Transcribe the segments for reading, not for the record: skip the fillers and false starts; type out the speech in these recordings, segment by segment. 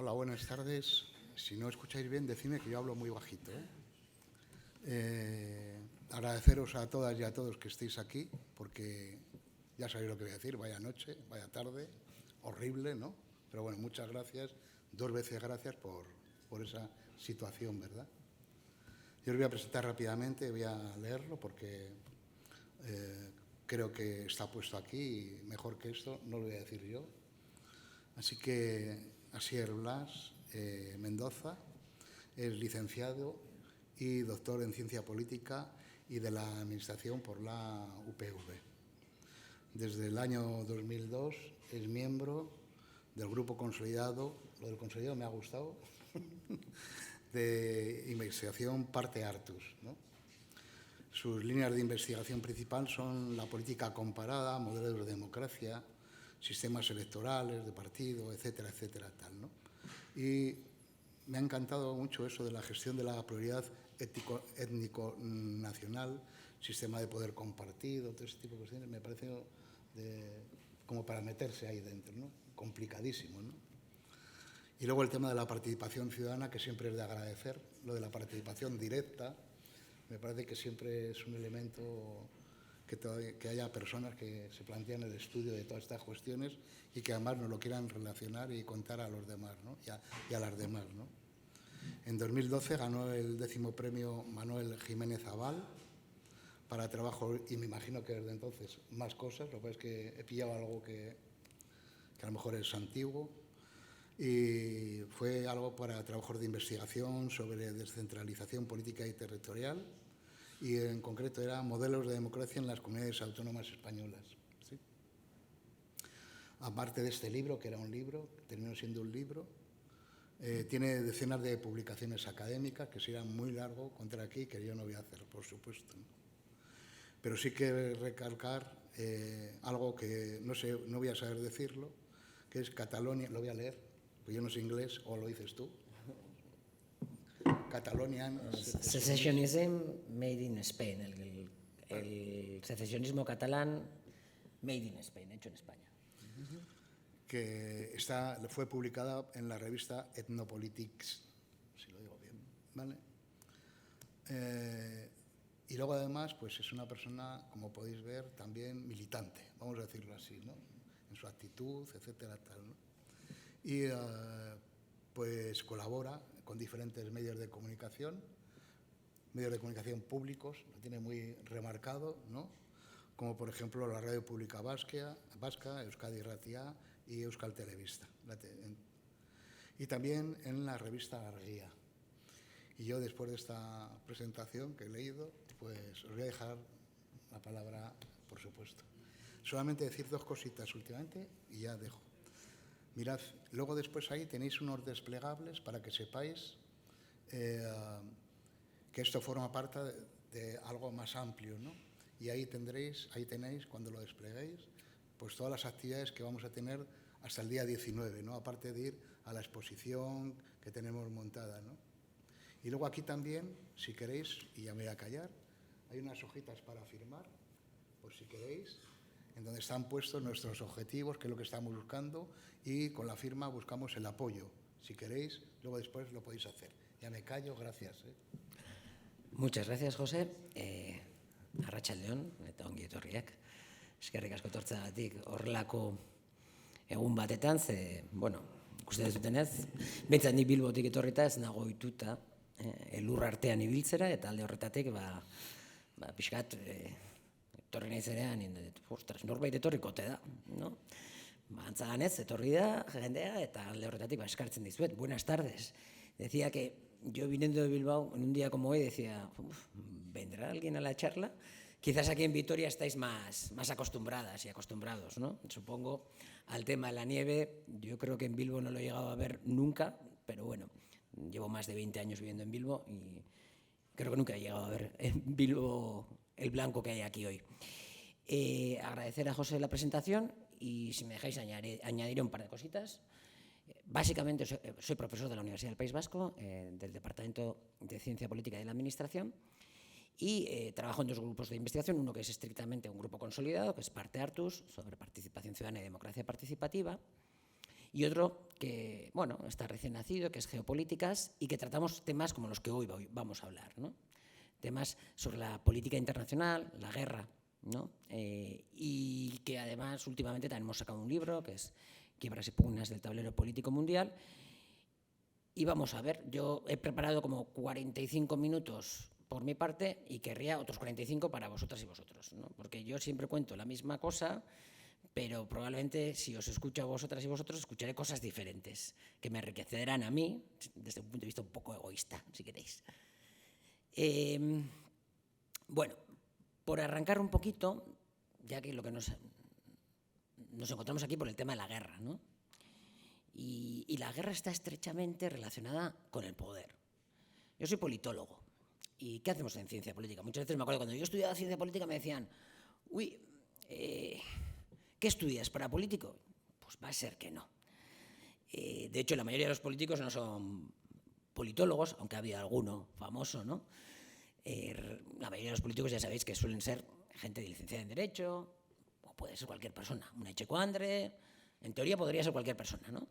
Hola, buenas tardes. Si no escucháis bien, decidme que yo hablo muy bajito. Agradeceros a todas y a todos que estéis aquí, porque ya sabéis lo que voy a decir, vaya noche, vaya tarde, horrible, ¿no? Pero bueno, muchas gracias, 2 veces gracias por esa situación, ¿verdad? Yo os voy a presentar rápidamente, voy a leerlo porque creo que está puesto aquí y mejor que esto no lo voy a decir yo. Así que Asier Blas Mendoza es licenciado y doctor en Ciencia Política y de la Administración por la UPV. Desde el año 2002 es miembro del grupo consolidado, lo del consolidado me ha gustado, de investigación Parte Artus, ¿no? Sus líneas de investigación principal son la política comparada, modelos de democracia, sistemas electorales, de partido, etcétera, etcétera, tal, ¿no? Y me ha encantado mucho eso de la gestión de la pluralidad étnico-nacional, sistema de poder compartido, todo ese tipo de cuestiones, me parece como para meterse ahí dentro, ¿no? Complicadísimo, ¿no? Y luego el tema de la participación ciudadana, que siempre es de agradecer, lo de la participación directa, me parece que siempre es un elemento que haya personas que se plantean el estudio de todas estas cuestiones y que además nos lo quieran relacionar y contar a los demás, ¿no? y a las demás, ¿no? En 2012 ganó el 10º premio Manuel Jiménez Abal para trabajo, y me imagino que desde entonces más cosas, lo que pasa es que he pillado algo que a lo mejor es antiguo, y fue algo para trabajos de investigación sobre descentralización política y territorial, y en concreto era modelos de democracia en las comunidades autónomas españolas. ¿Sí? Aparte de este libro, que era un libro, terminó siendo un libro, tiene decenas de publicaciones académicas, que sería muy largo contar aquí, que yo no voy a hacer, por supuesto, ¿no? Pero sí que recalcar algo que no sé, no voy a saber decirlo, que es Catalonia, lo voy a leer, pues yo no sé inglés, o lo dices tú. Catalonian Secessionism made in Spain, el secesionismo catalán made in Spain, hecho en España. Que fue publicada en la revista Ethnopolitics, si lo digo bien, ¿vale? Y luego además, pues es una persona, como podéis ver, también militante, vamos a decirlo así, ¿no? En su actitud, etcétera, tal, ¿no? Y pues colabora con diferentes medios de comunicación públicos, lo tiene muy remarcado, ¿no? Como por ejemplo la Radio Pública Vasca, Euskadi Ratia y Euskal Telebista. Y también en la revista Argia. Y yo, después de esta presentación que he leído, pues os voy a dejar la palabra, por supuesto. Solamente decir 2 cositas últimamente y ya dejo. Mirad, luego después ahí tenéis unos desplegables para que sepáis que esto forma parte de algo más amplio, ¿no? Y ahí tenéis, cuando lo despleguéis, pues todas las actividades que vamos a tener hasta el día 19, ¿no? Aparte de ir a la exposición que tenemos montada, ¿no? Y luego aquí también, si queréis, y ya me voy a callar, hay unas hojitas para firmar, por si queréis, en donde están puestos nuestros objetivos, qué es lo que estamos buscando, y con la firma buscamos el apoyo. Si queréis, luego después lo podéis hacer. Ya me callo, gracias. Muchas gracias, José. Arratsaldeon, eta ongi etorriak. Eskerrik asko etortzeagatik horrelako egun batetan, ze, bueno, ikusten duzutenez, behintzat ni Bilbotik etorrita ez nago ohituta elur artean ibiltzera, eta alde horretatik, pixkat, etorri nahi zerean, ostras, norbait etorriko ote da, no? Antza ganez, etorri da, jendea, eta alde horretatik eskartzen dizuet. Buenas tardes. Decía que yo viniendo de Bilbao, en un día como hoy, decía, ¿vendrá alguien a la charla? Quizás aquí en Vitoria estáis más acostumbradas y acostumbrados, ¿no? Supongo, al tema de la nieve. Yo creo que en Bilbo no lo he llegado a ver nunca, pero bueno, llevo más de 20 años viviendo en Bilbo y creo que nunca he llegado a ver en Bilbo el blanco que hay aquí hoy. Agradecer a José la presentación y, si me dejáis, añadiré un par de cositas. Básicamente soy profesor de la Universidad del País Vasco, del Departamento de Ciencia Política y de la Administración, y trabajo en 2 grupos de investigación, uno que es estrictamente un grupo consolidado, que es Parte Artus, sobre participación ciudadana y democracia participativa, y otro que, bueno, está recién nacido, que es Geopolíticas, y que tratamos temas como los que hoy vamos a hablar, ¿no? Temas sobre la política internacional, la guerra, ¿no? Y que además últimamente también hemos sacado un libro que es Quiebras y pugnas del tablero político mundial. Y vamos a ver, yo he preparado como 45 minutos por mi parte y querría otros 45 para vosotras y vosotros, ¿no? Porque yo siempre cuento la misma cosa, pero probablemente si os escucho a vosotras y vosotros escucharé cosas diferentes que me enriquecerán a mí desde un punto de vista un poco egoísta, si queréis. Bueno, por arrancar un poquito, ya que lo que nos encontramos aquí por el tema de la guerra, ¿no? Y la guerra está estrechamente relacionada con el poder. Yo soy politólogo. ¿Y qué hacemos en ciencia política? Muchas veces me acuerdo cuando yo estudiaba ciencia política me decían, uy, ¿qué estudias para político? Pues va a ser que no. De hecho, la mayoría de los políticos no son politólogos, aunque había alguno famoso, ¿no? La mayoría de los políticos ya sabéis que suelen ser gente licenciada en Derecho, o puede ser cualquier persona, una echecuandre, en teoría podría ser cualquier persona, ¿no?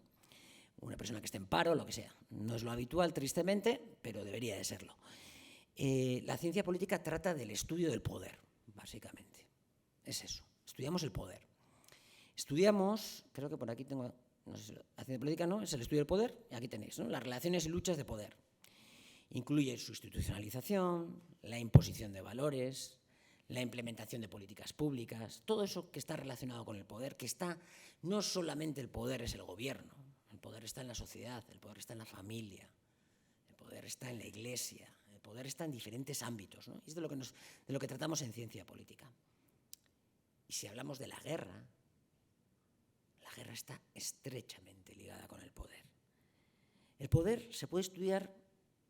Una persona que esté en paro, lo que sea. No es lo habitual, tristemente, pero debería de serlo. La ciencia política trata del estudio del poder, básicamente. Es eso, estudiamos el poder. Estudiamos, creo que por aquí tengo, no sé si la ciencia política no, es el estudio del poder, y aquí tenéis, ¿no? Las relaciones y luchas de poder. Incluye su institucionalización, la imposición de valores, la implementación de políticas públicas, todo eso que está relacionado con el poder, que está, no solamente el poder es el gobierno, el poder está en la sociedad, el poder está en la familia, el poder está en la iglesia, el poder está en diferentes ámbitos, ¿no? Y es de lo que tratamos en ciencia política. Y si hablamos de la guerra está estrechamente ligada con el poder. El poder se puede estudiar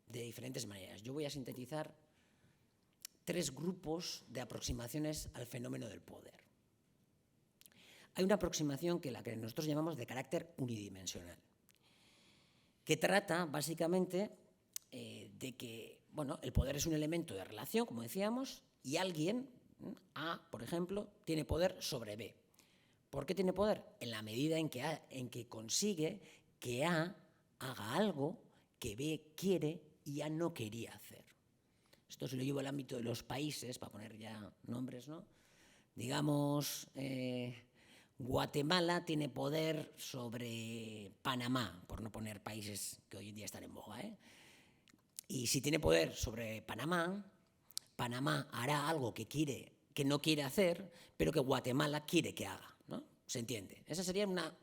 de diferentes maneras. Yo voy a sintetizar 3 grupos de aproximaciones al fenómeno del poder. Hay una aproximación que nosotros llamamos de carácter unidimensional, que trata básicamente de que, bueno, el poder es un elemento de relación, como decíamos, y alguien, A, por ejemplo, tiene poder sobre B. ¿Por qué tiene poder? En la medida en que consigue que A haga algo que B quiere y A no quería hacer. Esto se lo llevo al ámbito de los países, para poner ya nombres, ¿no? Digamos, Guatemala tiene poder sobre Panamá, por no poner países que hoy en día están en boga, ¿eh? Y si tiene poder sobre Panamá, Panamá hará algo que no quiere hacer, pero que Guatemala quiere que haga, ¿no? ¿Se entiende? Esa sería una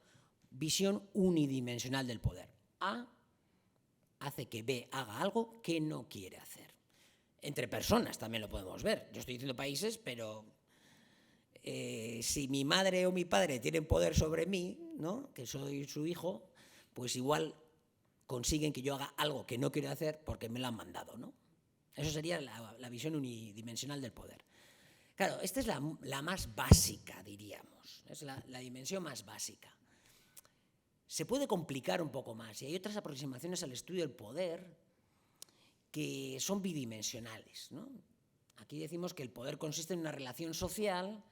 visión unidimensional del poder. A hace que B haga algo que no quiere hacer. Entre personas también lo podemos ver. Yo estoy diciendo países, pero si mi madre o mi padre tienen poder sobre mí, ¿no? Que soy su hijo, pues igual consiguen que yo haga algo que no quiero hacer porque me lo han mandado, ¿no? Eso sería la visión unidimensional del poder. Claro, esta es la más básica, diríamos. Es la dimensión más básica. Se puede complicar un poco más y hay otras aproximaciones al estudio del poder que son bidimensionales, ¿no? Aquí decimos que el poder consiste en una relación social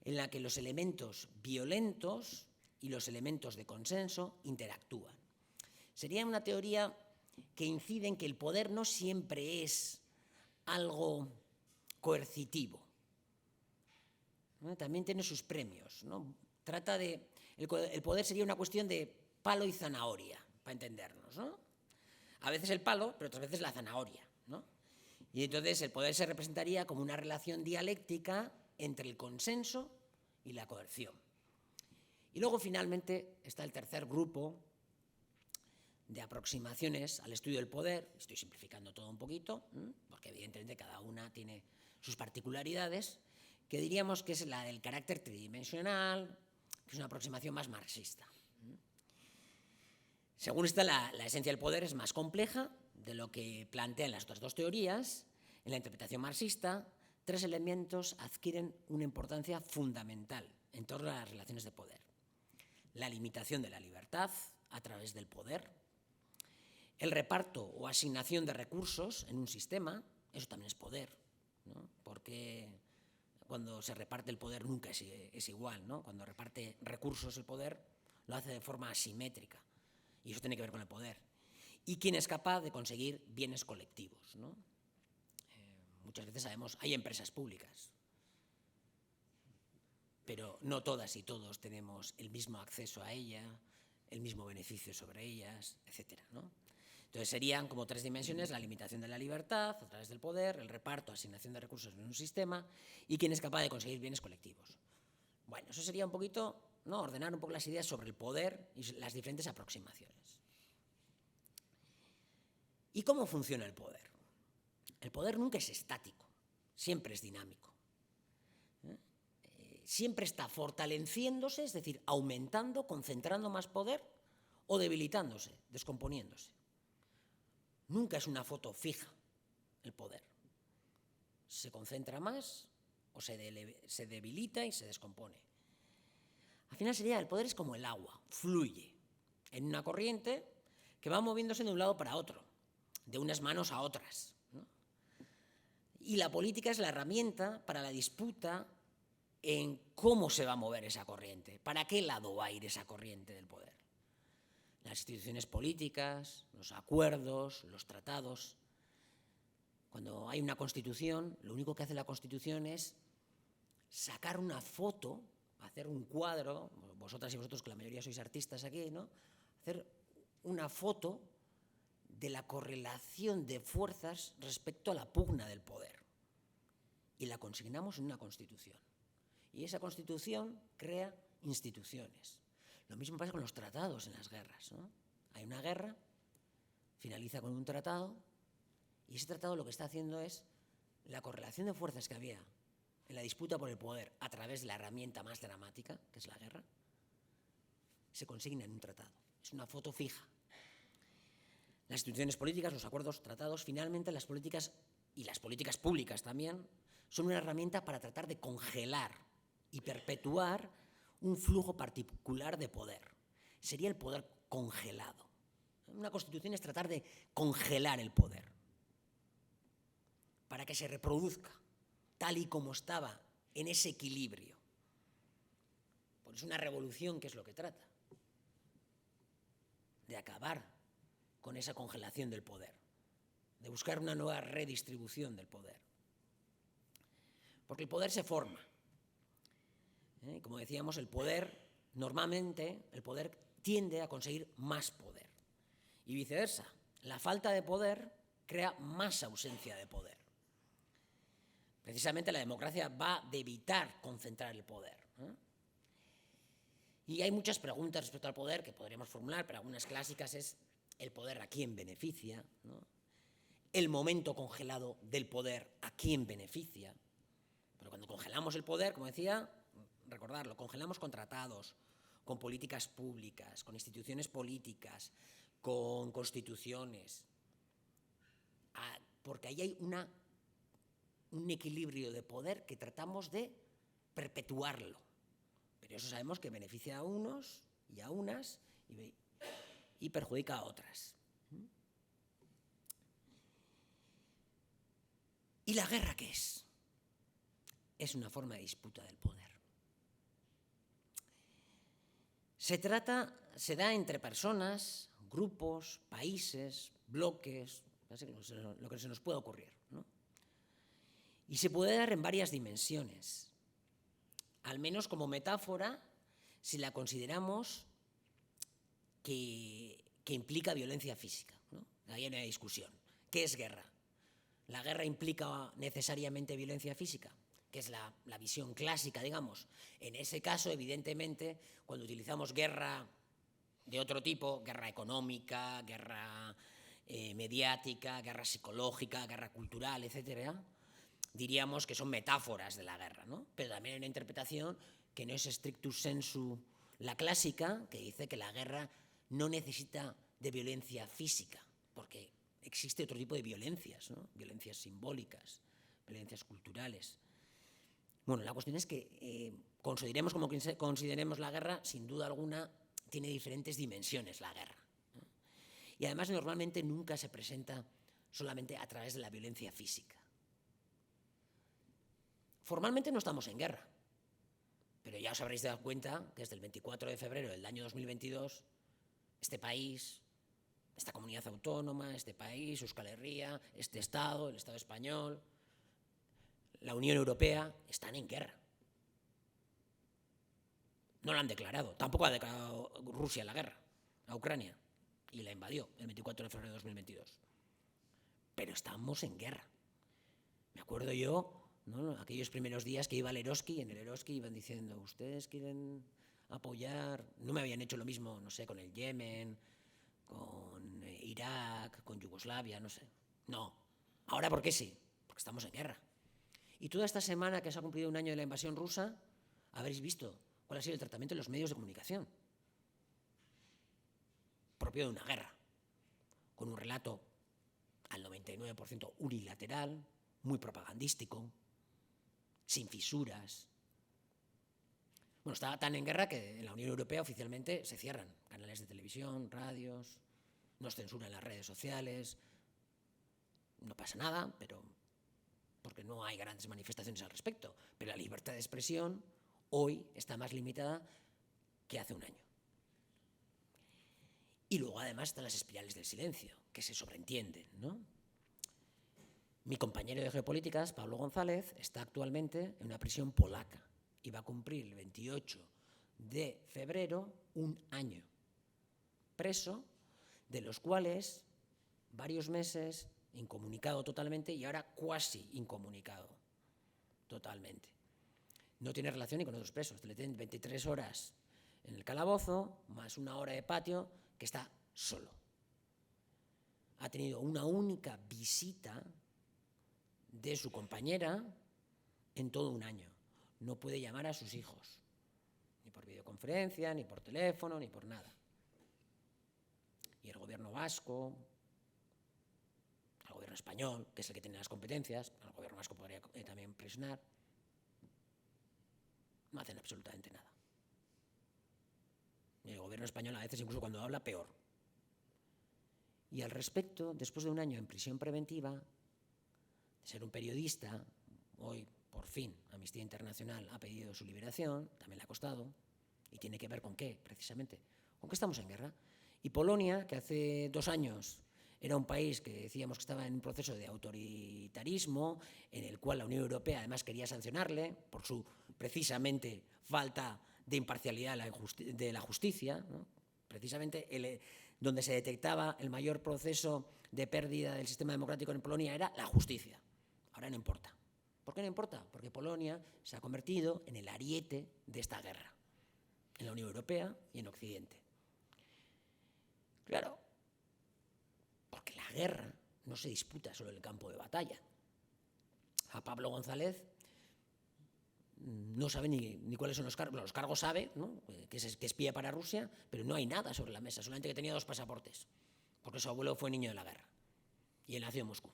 en la que los elementos violentos y los elementos de consenso interactúan. Sería una teoría que incide en que el poder no siempre es algo coercitivo, ¿no? También tiene sus premios, ¿no? El poder sería una cuestión de palo y zanahoria, para entendernos, ¿no? A veces el palo, pero otras veces la zanahoria, ¿no? Y entonces el poder se representaría como una relación dialéctica entre el consenso y la coerción. Y luego finalmente está el tercer grupo de aproximaciones al estudio del poder. Estoy simplificando todo un poquito, porque evidentemente cada una tiene sus particularidades, que diríamos que es la del carácter tridimensional, que es una aproximación más marxista. Según esta, la esencia del poder es más compleja de lo que plantean las otras 2 teorías. En la interpretación marxista, 3 elementos adquieren una importancia fundamental en torno a las relaciones de poder. La limitación de la libertad a través del poder, el reparto o asignación de recursos en un sistema, eso también es poder, ¿no? Porque cuando se reparte el poder nunca es igual, ¿no? Cuando reparte recursos el poder, lo hace de forma asimétrica, y eso tiene que ver con el poder. Y quién es capaz de conseguir bienes colectivos, ¿no? Muchas veces sabemos, hay empresas públicas, pero no todas y todos tenemos el mismo acceso a ella, el mismo beneficio sobre ellas, etcétera, ¿no? Entonces serían como 3 dimensiones: la limitación de la libertad a través del poder, el reparto, asignación de recursos en un sistema, y quién es capaz de conseguir bienes colectivos. Bueno, eso sería un poquito, ¿no?, ordenar un poco las ideas sobre el poder y las diferentes aproximaciones. ¿Y cómo funciona el poder? El poder nunca es estático, siempre es dinámico. Siempre está fortaleciéndose, es decir, aumentando, concentrando más poder, o debilitándose, descomponiéndose. Nunca es una foto fija el poder. Se concentra más o se debilita y se descompone. Al final sería, el poder es como el agua, fluye en una corriente que va moviéndose de un lado para otro, de unas manos a otras, ¿no? Y la política es la herramienta para la disputa en cómo se va a mover esa corriente, para qué lado va a ir esa corriente del poder. Las instituciones políticas, los acuerdos, los tratados. Cuando hay una constitución, lo único que hace la constitución es sacar una foto, hacer un cuadro, vosotras y vosotros, que la mayoría sois artistas aquí, ¿no?, hacer una foto de la correlación de fuerzas respecto a la pugna del poder. Y la consignamos en una constitución. Y esa constitución crea instituciones. Lo mismo pasa con los tratados en las guerras, ¿no? Hay una guerra, finaliza con un tratado, y ese tratado lo que está haciendo es la correlación de fuerzas que había en la disputa por el poder a través de la herramienta más dramática, que es la guerra, se consigna en un tratado. Es una foto fija. Las instituciones políticas, los acuerdos, tratados, finalmente las políticas, y las políticas públicas también, son una herramienta para tratar de congelar y perpetuar un flujo particular de poder. Sería el poder congelado. Una constitución es tratar de congelar el poder para que se reproduzca tal y como estaba, en ese equilibrio. Por eso una revolución, ¿qué es lo que trata? De acabar con esa congelación del poder, de buscar una nueva redistribución del poder. Porque el poder se forma. Como decíamos, el poder, normalmente, el poder tiende a conseguir más poder. Y viceversa, la falta de poder crea más ausencia de poder. Precisamente la democracia va de evitar concentrar el poder. Y hay muchas preguntas respecto al poder que podríamos formular, pero algunas clásicas es: ¿el poder a quién beneficia?, ¿no? El momento congelado del poder, ¿a quién beneficia? Pero cuando congelamos el poder, como decía, recordarlo, congelamos con tratados, con políticas públicas, con instituciones políticas, con constituciones, porque ahí hay un equilibrio de poder que tratamos de perpetuarlo. Pero eso sabemos que beneficia a unos y a unas y perjudica a otras. ¿Y la guerra qué es? Es una forma de disputa del poder. Se da entre personas, grupos, países, bloques, lo que se nos pueda ocurrir, ¿no? Y se puede dar en varias dimensiones, al menos como metáfora, si la consideramos que implica violencia física, ¿no? Ahí hay una discusión. ¿Qué es guerra? ¿La guerra implica necesariamente violencia física?, que es la visión clásica, digamos. En ese caso, evidentemente, cuando utilizamos guerra de otro tipo, guerra económica, guerra mediática, guerra psicológica, guerra cultural, etcétera, diríamos que son metáforas de la guerra, ¿no? Pero también hay una interpretación que no es strictus sensu la clásica, que dice que la guerra no necesita de violencia física, porque existe otro tipo de violencias, ¿no? Violencias simbólicas, violencias culturales. Bueno, la cuestión es que consideremos como consideremos la guerra, sin duda alguna tiene diferentes dimensiones la guerra, ¿no? Y además normalmente nunca se presenta solamente a través de la violencia física. Formalmente no estamos en guerra, pero ya ya os habréis dado cuenta que desde el 24 de febrero del año 2022, este país, esta comunidad autónoma, este país, Euskal Herria, este Estado, el Estado español, la Unión Europea, están en guerra. No la han declarado, tampoco ha declarado Rusia la guerra a Ucrania y la invadió el 24 de febrero de 2022. Pero estamos en guerra. Me acuerdo yo, ¿no?, aquellos primeros días que iba al Eroski, y en el Eroski iban diciendo, ustedes quieren apoyar, no me habían hecho lo mismo, no sé, con el Yemen, con Irak, con Yugoslavia, no sé. No, ahora ¿por qué sí? Porque estamos en guerra. Y toda esta semana que se ha cumplido un año de la invasión rusa, habréis visto cuál ha sido el tratamiento de los medios de comunicación, propio de una guerra, con un relato al 99% unilateral, muy propagandístico, sin fisuras. Bueno, está tan en guerra que en la Unión Europea oficialmente se cierran canales de televisión, radios, nos censuran las redes sociales, no pasa nada, pero porque no hay grandes manifestaciones al respecto, pero la libertad de expresión hoy está más limitada que hace un año. Y luego además están las espirales del silencio, que se sobreentienden, ¿no? Mi compañero de geopolíticas, Pablo González, está actualmente en una prisión polaca y va a cumplir el 28 de febrero un año preso, de los cuales varios meses incomunicado totalmente y ahora cuasi incomunicado totalmente. No tiene relación ni con otros presos, le tienen 23 horas en el calabozo, más una hora de patio, que está solo. Ha tenido una única visita de su compañera en todo un año. No puede llamar a sus hijos, ni por videoconferencia, ni por teléfono, ni por nada. Y el gobierno vasco, el gobierno español, que es el que tiene las competencias, el gobierno vasco podría también presionar, no hacen absolutamente nada. Y el gobierno español a veces, incluso cuando habla, peor. Y al respecto, después de un año en prisión preventiva, de ser un periodista, hoy, por fin, Amnistía Internacional ha pedido su liberación, también le ha costado, y tiene que ver con qué, precisamente, con que estamos en guerra. Y Polonia, que hace 2 años era un país que decíamos que estaba en un proceso de autoritarismo, en el cual la Unión Europea además quería sancionarle por su, precisamente, falta de imparcialidad de la justicia, ¿no? Precisamente donde se detectaba el mayor proceso de pérdida del sistema democrático en Polonia era la justicia. Ahora no importa. ¿Por qué no importa? Porque Polonia se ha convertido en el ariete de esta guerra, en la Unión Europea y en Occidente. Claro, porque la guerra no se disputa solo en el campo de batalla. A Pablo González no sabe ni cuáles son los cargos. Los cargos sabe, ¿no?, que espía para Rusia, pero no hay nada sobre la mesa, solamente que tenía 2 pasaportes, porque su abuelo fue niño de la guerra y él nació en Moscú.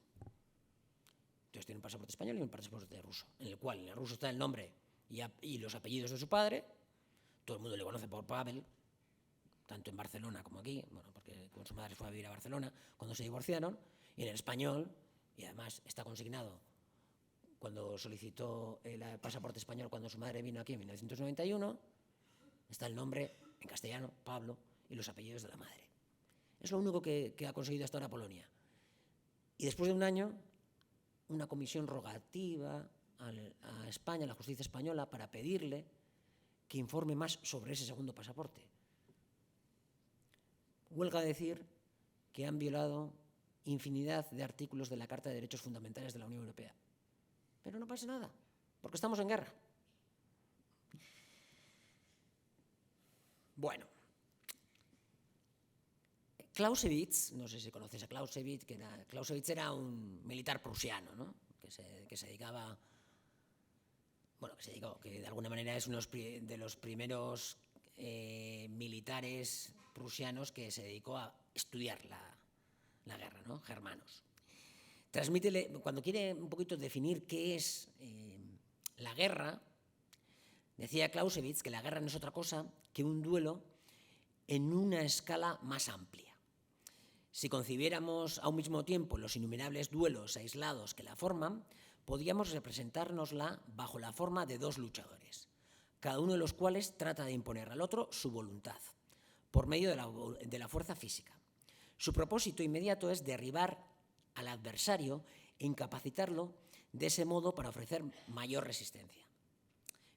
Entonces tiene un pasaporte español y un pasaporte ruso, en el cual en el ruso está el nombre y los apellidos de su padre. Todo el mundo le conoce por Pavel, tanto en Barcelona como aquí, bueno, porque con su madre fue a vivir a Barcelona cuando se divorciaron, y en el español, y además está consignado cuando solicitó el pasaporte español cuando su madre vino aquí en 1991, está el nombre en castellano, Pablo, y los apellidos de la madre. Es lo único que ha conseguido hasta ahora Polonia. Y después de un año, una comisión rogativa a España, a la justicia española, para pedirle que informe más sobre ese segundo pasaporte. Huelga decir que han violado infinidad de artículos de la Carta de Derechos Fundamentales de la Unión Europea. Pero no pasa nada, porque estamos en guerra. Bueno, Clausewitz, no sé si conoces a Clausewitz, Clausewitz era un militar prusiano, ¿no?, que se dedicaba, bueno, que de alguna manera es uno de los primeros militares prusianos que se dedicó a estudiar la guerra, ¿no?, germanos. Transmítele, cuando quiere un poquito definir qué es la guerra, decía Clausewitz que la guerra no es otra cosa que un duelo en una escala más amplia. Si concibiéramos a un mismo tiempo los innumerables duelos aislados que la forman, podríamos representárnosla bajo la forma de 2 luchadores. cada uno de los cuales trata de imponer al otro su voluntad, por medio de la fuerza física. Su propósito inmediato es derribar al adversario e incapacitarlo de ese modo para ofrecer mayor resistencia.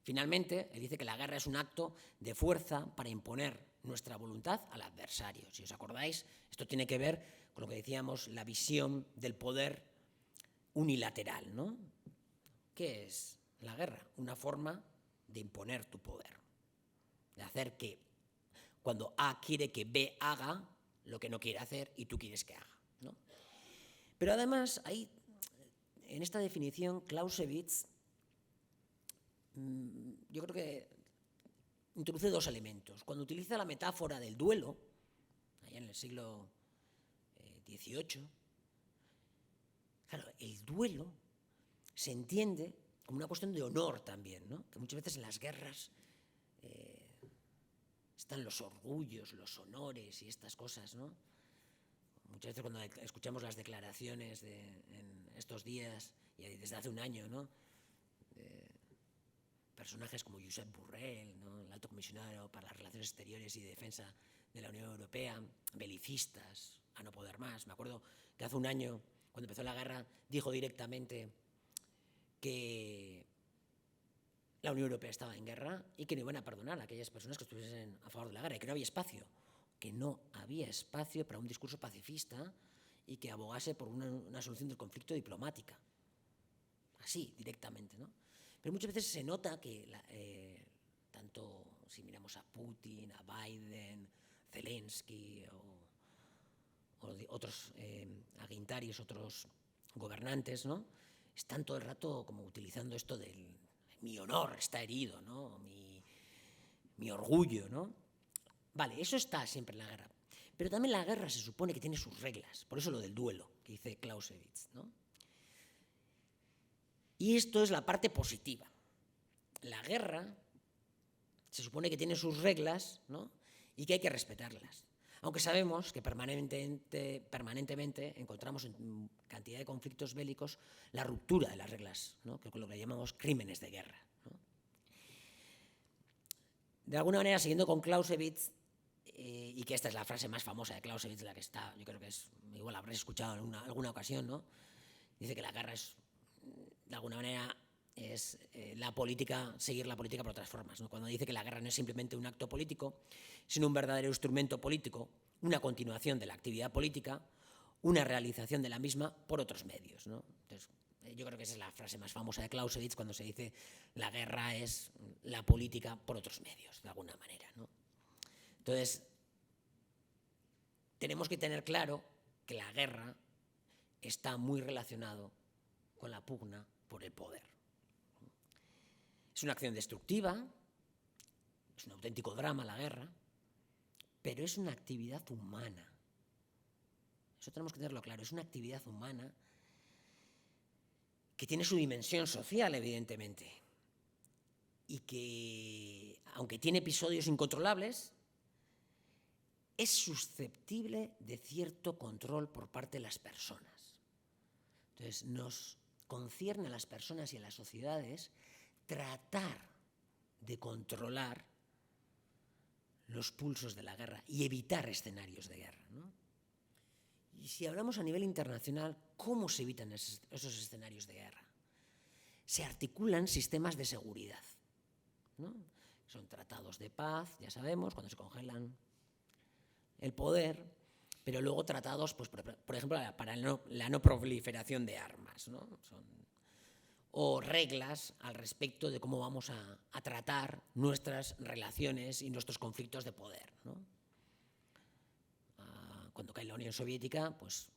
Finalmente, él dice que la guerra es un acto de fuerza para imponer nuestra voluntad al adversario. Si os acordáis, esto tiene que ver con lo que decíamos, la visión del poder unilateral, ¿no? ¿Qué es la guerra? Una forma de imponer tu poder, de hacer que cuando A quiere que B haga lo que no quiere hacer y tú quieres que haga, ¿no? Pero además, ahí, en esta definición, Clausewitz, yo creo que introduce dos elementos. Cuando utiliza la metáfora del duelo, allá en el siglo XVIII, claro, el duelo se entiende como una cuestión de honor también, ¿no? Que muchas veces en las guerras están los orgullos, los honores y estas cosas, ¿no? Muchas veces cuando escuchamos las declaraciones en estos días y desde hace un año, ¿no? Personajes como Josep Borrell, ¿no? El alto comisionado para las relaciones exteriores y defensa de la Unión Europea, belicistas, a no poder más. Me acuerdo que hace un año, cuando empezó la guerra, dijo directamente que la Unión Europea estaba en guerra y que no iban a perdonar a aquellas personas que estuviesen a favor de la guerra y que no había espacio para un discurso pacifista y que abogase por una solución del conflicto diplomática. Así, directamente, ¿no? Pero muchas veces se nota que, tanto si miramos a Putin, a Biden, Zelensky o otros aguintarios, otros gobernantes, ¿no? Están todo el rato como utilizando esto del mi honor está herido, ¿no? Mi orgullo, ¿no? Vale, eso está siempre en la guerra. Pero también la guerra se supone que tiene sus reglas. Por eso lo del duelo, que dice Clausewitz, ¿no? Y esto es la parte positiva. La guerra se supone que tiene sus reglas, ¿no? Y que hay que respetarlas. Aunque sabemos que permanentemente encontramos en cantidad de conflictos bélicos la ruptura de las reglas, ¿no? Que es lo que llamamos crímenes de guerra, ¿no? De alguna manera, siguiendo con Clausewitz, y que esta es la frase más famosa de Clausewitz, la que está, yo creo que es, igual la habréis escuchado en alguna ocasión, ¿no? Dice que la guerra es, de alguna manera, es la política, seguir la política por otras formas, ¿no? Cuando dice que la guerra no es simplemente un acto político, sino un verdadero instrumento político, una continuación de la actividad política, una realización de la misma por otros medios, ¿no? Entonces, yo creo que esa es la frase más famosa de Clausewitz cuando se dice la guerra es la política por otros medios, de alguna manera, ¿no? Entonces, tenemos que tener claro que la guerra está muy relacionado con la pugna por el poder. Es una acción destructiva, es un auténtico drama la guerra, pero es una actividad humana. Eso tenemos que tenerlo claro, es una actividad humana que tiene su dimensión social, evidentemente, y que, aunque tiene episodios incontrolables, es susceptible de cierto control por parte de las personas. Entonces, nos concierne a las personas y a las sociedades tratar de controlar los pulsos de la guerra y evitar escenarios de guerra, ¿no? Y si hablamos a nivel internacional, ¿cómo se evitan esos escenarios de guerra? Se articulan sistemas de seguridad, ¿no? Son tratados de paz, ya sabemos, cuando se congelan el poder, pero luego tratados, pues, por ejemplo, para la no proliferación de armas, ¿no? O reglas al respecto de cómo vamos a tratar nuestras relaciones y nuestros conflictos de poder, ¿no? Cuando cae la Unión Soviética, pues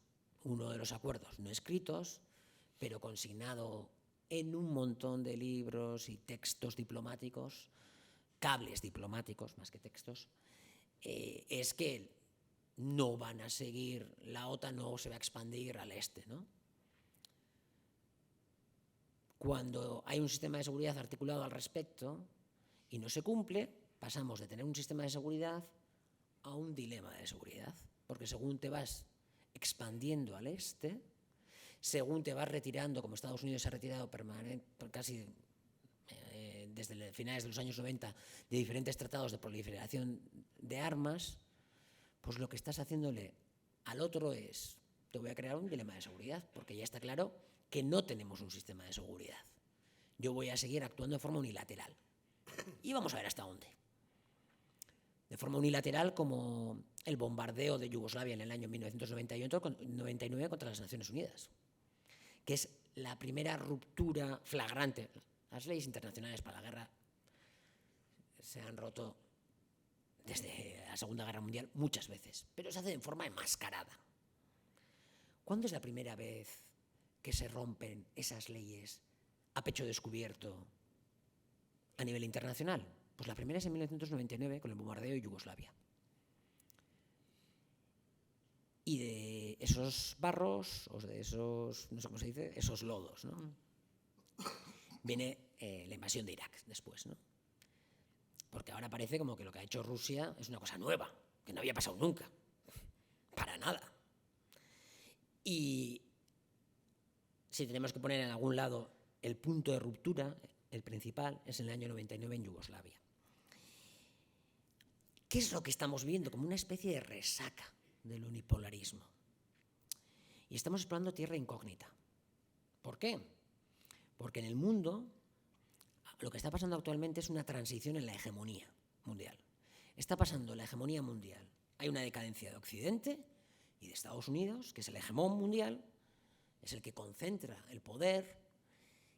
uno de los acuerdos no escritos, pero consignado en un montón de libros y textos diplomáticos, cables diplomáticos más que textos, es que no van a seguir, la OTAN no se va a expandir al este, ¿no? Cuando hay un sistema de seguridad articulado al respecto y no se cumple, pasamos de tener un sistema de seguridad a un dilema de seguridad, porque según te vas expandiendo al este, según te vas retirando, como Estados Unidos se ha retirado casi desde finales de los años 90 de diferentes tratados de proliferación de armas, pues lo que estás haciéndole al otro es, te voy a crear un dilema de seguridad, porque ya está claro que no tenemos un sistema de seguridad. Yo voy a seguir actuando de forma unilateral. Y vamos a ver hasta dónde. De forma unilateral, como el bombardeo de Yugoslavia en el año 1999 contra las Naciones Unidas, que es la primera ruptura flagrante. Las leyes internacionales para la guerra se han roto desde la Segunda Guerra Mundial muchas veces, pero se hace de forma enmascarada. ¿Cuándo es la primera vez que se rompen esas leyes a pecho descubierto a nivel internacional? Pues la primera es en 1999 con el bombardeo de Yugoslavia. Y de esos barros, o de esos, no sé cómo se dice, esos lodos, ¿no? Viene la invasión de Irak después, ¿no? Porque ahora parece como que lo que ha hecho Rusia es una cosa nueva, que no había pasado nunca, para nada. Y si tenemos que poner en algún lado el punto de ruptura, el principal es en el año 99 en Yugoslavia. ¿Qué es lo que estamos viendo? Como una especie de resaca del unipolarismo. Y estamos explorando tierra incógnita. ¿Por qué? Porque en el mundo lo que está pasando actualmente es una transición en la hegemonía mundial. Está pasando la hegemonía mundial. Hay una decadencia de Occidente y de Estados Unidos, que es el hegemón mundial, es el que concentra el poder,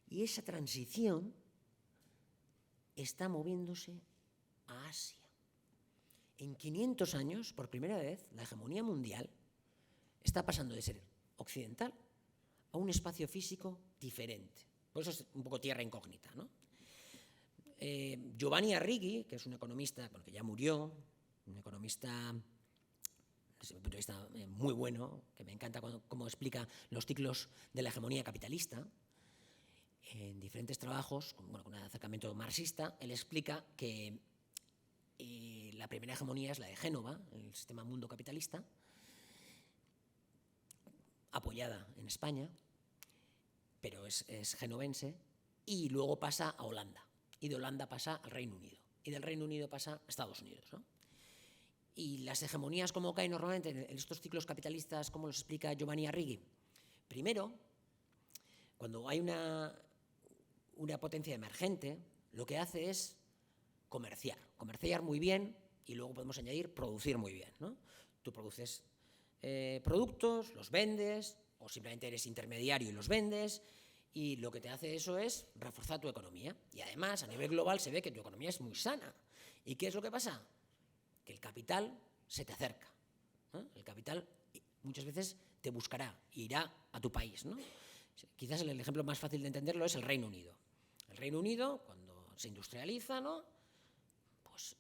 y esa transición está moviéndose a Asia. En 500 años, por primera vez, la hegemonía mundial está pasando de ser occidental a un espacio físico diferente. Por eso es un poco tierra incógnita, ¿no? Giovanni Arrighi, que es un economista, bueno, que ya murió, un economista desde mi punto de vista muy bueno, que me encanta cómo explica los ciclos de la hegemonía capitalista, en diferentes trabajos, con un acercamiento marxista, él explica que la primera hegemonía es la de Génova, el sistema mundo capitalista, apoyada en España, pero es genovense, y luego pasa a Holanda, y de Holanda pasa al Reino Unido, y del Reino Unido pasa a Estados Unidos, ¿no? Y las hegemonías, ¿cómo caen normalmente en estos ciclos capitalistas? ¿Cómo los explica Giovanni Arrighi? Primero, cuando hay una potencia emergente, lo que hace es comerciar muy bien, y luego podemos añadir producir muy bien, ¿no? Tú produces productos, los vendes, o simplemente eres intermediario y los vendes, y lo que te hace eso es reforzar tu economía. Y además, a nivel global se ve que tu economía es muy sana. ¿Y qué es lo que pasa? Que el capital se te acerca, ¿no? El capital muchas veces te buscará e irá a tu país, ¿no? Quizás el ejemplo más fácil de entenderlo es el Reino Unido. El Reino Unido, cuando se industrializa, ¿no?, pues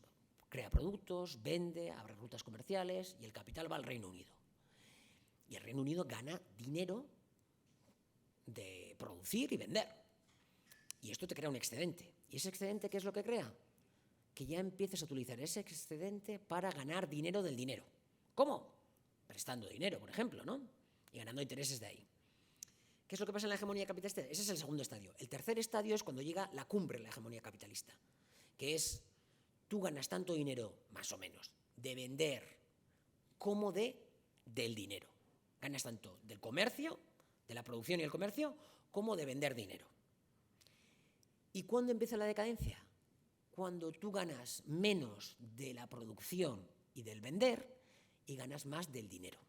crea productos, vende, abre rutas comerciales, y el capital va al Reino Unido. Y el Reino Unido gana dinero de producir y vender. Y esto te crea un excedente. ¿Y ese excedente qué es lo que crea? Que ya empieces a utilizar ese excedente para ganar dinero del dinero. ¿Cómo? Prestando dinero, por ejemplo, ¿no? Y ganando intereses de ahí. ¿Qué es lo que pasa en la hegemonía capitalista? Ese es el segundo estadio. El tercer estadio es cuando llega la cumbre de la hegemonía capitalista, que es, tú ganas tanto dinero, más o menos, de vender como del dinero. Ganas tanto del comercio, de la producción y el comercio, como de vender dinero. ¿Y cuándo empieza la decadencia? Cuando tú ganas menos de la producción y del vender y ganas más del dinero.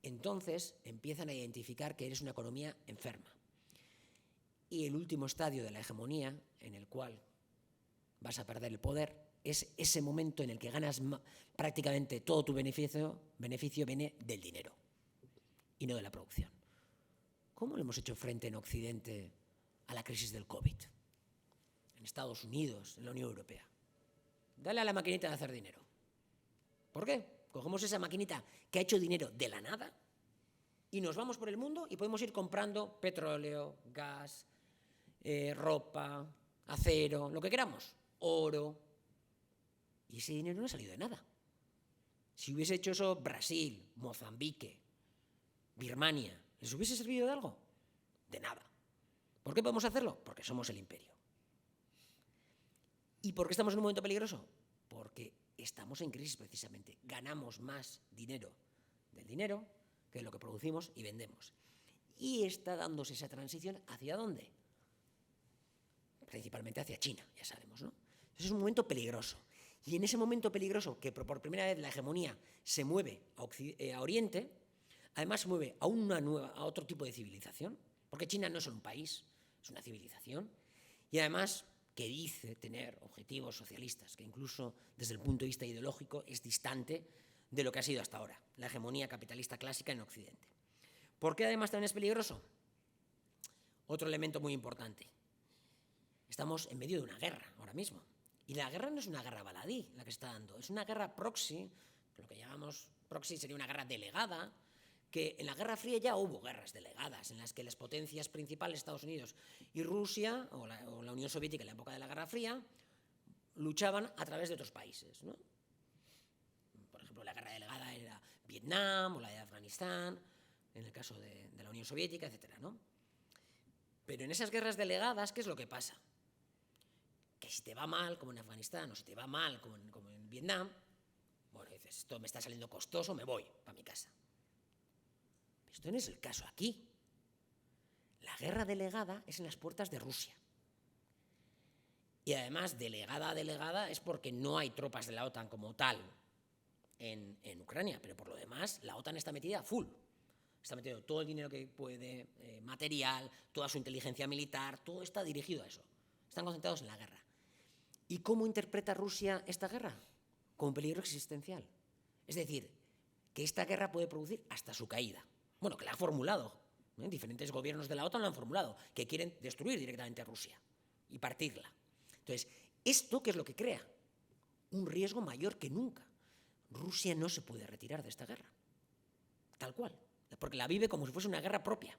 Entonces empiezan a identificar que eres una economía enferma. Y el último estadio de la hegemonía, en el cual vas a perder el poder, es ese momento en el que ganas prácticamente todo tu beneficio viene del dinero y no de la producción. ¿Cómo le hemos hecho frente en Occidente a la crisis del COVID? En Estados Unidos, en la Unión Europea. Dale a la maquinita de hacer dinero. ¿Por qué? Cogemos esa maquinita que ha hecho dinero de la nada y nos vamos por el mundo y podemos ir comprando petróleo, gas, ropa, acero, lo que queramos, oro. Y ese dinero no ha salido de nada. Si hubiese hecho eso Brasil, Mozambique, Birmania, ¿les hubiese servido de algo? De nada. ¿Por qué podemos hacerlo? Porque somos el imperio. ¿Y por qué estamos en un momento peligroso? Porque estamos en crisis precisamente. Ganamos más dinero del dinero que lo que producimos y vendemos. Y está dándose esa transición ¿hacia dónde? Principalmente hacia China, ya sabemos, ¿no? Entonces es un momento peligroso. Y en ese momento peligroso, que por primera vez la hegemonía se mueve a Oriente, además se mueve a otro tipo de civilización, porque China no es solo un país, es una civilización, y además que dice tener objetivos socialistas, que incluso desde el punto de vista ideológico es distante de lo que ha sido hasta ahora, la hegemonía capitalista clásica en Occidente. ¿Por qué además también es peligroso? Otro elemento muy importante. Estamos en medio de una guerra ahora mismo. Y la guerra no es una guerra baladí la que está dando, es una guerra proxy, lo que llamamos proxy sería una guerra delegada, que en la Guerra Fría ya hubo guerras delegadas, en las que las potencias principales, Estados Unidos y Rusia, o la Unión Soviética en la época de la Guerra Fría, luchaban a través de otros países, ¿no? Por ejemplo, la guerra delegada era Vietnam o la de Afganistán, en el caso de la Unión Soviética, etc., ¿no? Pero en esas guerras delegadas, ¿qué es lo que pasa? Que si te va mal, como en Afganistán, o si te va mal, como en Vietnam, bueno, dices, esto me está saliendo costoso, me voy para mi casa. Pero esto no es el caso aquí. La guerra delegada es en las puertas de Rusia. Y además, delegada a delegada es porque no hay tropas de la OTAN como tal en Ucrania, pero por lo demás, la OTAN está metida a full. Está metiendo todo el dinero que puede, material, toda su inteligencia militar, todo está dirigido a eso. Están concentrados en la guerra. ¿Y cómo interpreta Rusia esta guerra? Como un peligro existencial. Es decir, que esta guerra puede producir hasta su caída. Bueno, que la ha formulado. Diferentes gobiernos de la OTAN lo han formulado, que quieren destruir directamente a Rusia y partirla. Entonces, ¿esto qué es lo que crea? Un riesgo mayor que nunca. Rusia no se puede retirar de esta guerra. Tal cual. Porque la vive como si fuese una guerra propia,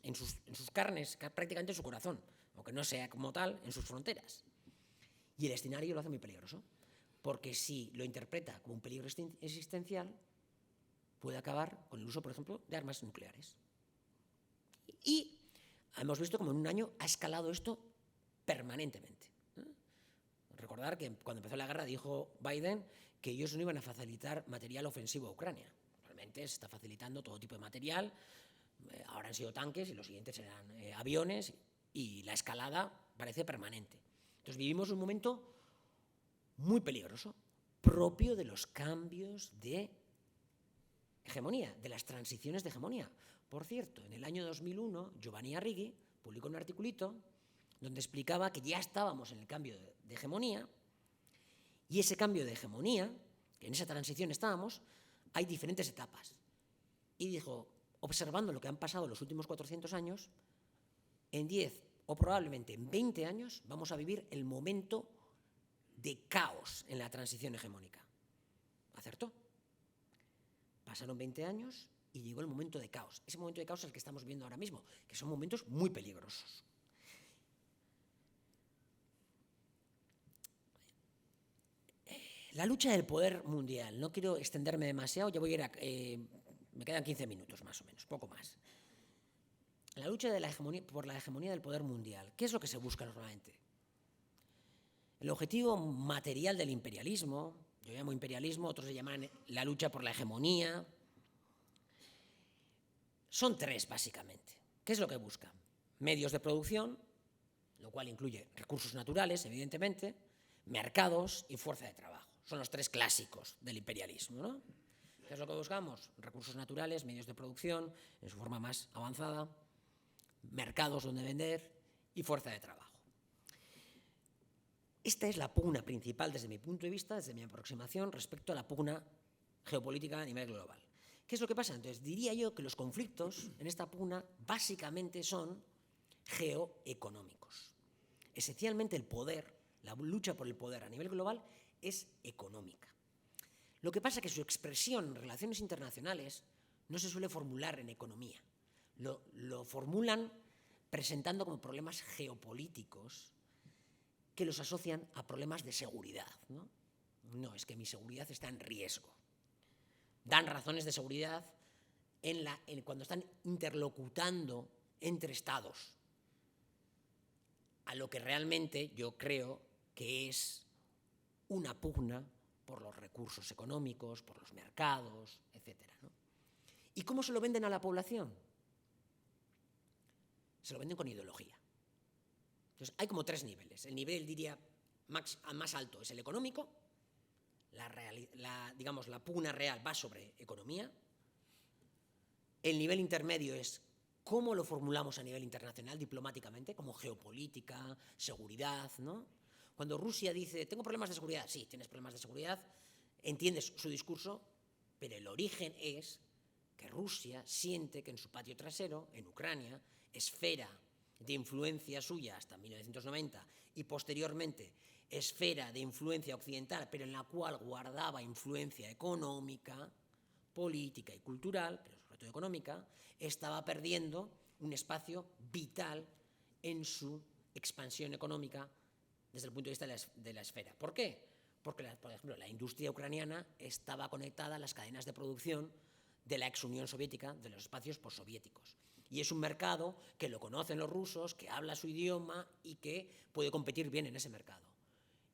en sus carnes, prácticamente en su corazón, aunque no sea como tal, en sus fronteras. Y el escenario lo hace muy peligroso, porque si lo interpreta como un peligro existencial, puede acabar con el uso, por ejemplo, de armas nucleares. Y hemos visto como en un año ha escalado esto permanentemente. Recordar que cuando empezó la guerra dijo Biden que ellos no iban a facilitar material ofensivo a Ucrania. Realmente se está facilitando todo tipo de material. Ahora han sido tanques y los siguientes serán aviones, y la escalada parece permanente. Entonces vivimos un momento muy peligroso, propio de los cambios de hegemonía, de las transiciones de hegemonía. Por cierto, en el año 2001, Giovanni Arrighi publicó un articulito donde explicaba que ya estábamos en el cambio de hegemonía, y ese cambio de hegemonía, que en esa transición estábamos, hay diferentes etapas. Y dijo, observando lo que han pasado en los últimos 400 años, en 10 o probablemente en 20 años vamos a vivir el momento de caos en la transición hegemónica. ¿Acertó? Pasaron 20 años y llegó el momento de caos. Ese momento de caos es el que estamos viendo ahora mismo, que son momentos muy peligrosos. La lucha del poder mundial. No quiero extenderme demasiado, ya voy a ir me quedan 15 minutos más o menos, poco más. La lucha por la hegemonía del poder mundial. ¿Qué es lo que se busca normalmente? El objetivo material del imperialismo, yo llamo imperialismo, otros le llaman la lucha por la hegemonía. Son tres, básicamente. ¿Qué es lo que busca? Medios de producción, lo cual incluye recursos naturales, evidentemente, mercados y fuerza de trabajo. Son los tres clásicos del imperialismo, ¿no? ¿Qué es lo que buscamos? Recursos naturales, medios de producción, en su forma más avanzada, mercados donde vender y fuerza de trabajo. Esta es la pugna principal desde mi punto de vista, desde mi aproximación respecto a la pugna geopolítica a nivel global. ¿Qué es lo que pasa? Entonces, diría yo que los conflictos en esta pugna básicamente son geoeconómicos. Esencialmente el poder, la lucha por el poder a nivel global es económica. Lo que pasa es que su expresión en relaciones internacionales no se suele formular en economía. Lo formulan presentando como problemas geopolíticos que los asocian a problemas de seguridad, ¿no? No, es que mi seguridad está en riesgo. Dan razones de seguridad cuando están interlocutando entre estados, a lo que realmente yo creo que es una pugna por los recursos económicos, por los mercados, etc., ¿no? ¿Y cómo se lo venden a la población? Se lo venden con ideología. Entonces, hay como tres niveles. El nivel, diría, más alto es el económico. Digamos, la pugna real va sobre economía. El nivel intermedio es cómo lo formulamos a nivel internacional, diplomáticamente, como geopolítica, seguridad, ¿no? Cuando Rusia dice, tengo problemas de seguridad, sí, tienes problemas de seguridad, entiendes su discurso, pero el origen es que Rusia siente que en su patio trasero, en Ucrania, esfera de influencia suya hasta 1990 y posteriormente esfera de influencia occidental, pero en la cual guardaba influencia económica, política y cultural, pero sobre todo económica, estaba perdiendo un espacio vital en su expansión económica desde el punto de vista de la esfera. ¿Por qué? Porque, por ejemplo, la industria ucraniana estaba conectada a las cadenas de producción de la ex Unión Soviética, de los espacios postsoviéticos. Y es un mercado que lo conocen los rusos, que habla su idioma y que puede competir bien en ese mercado.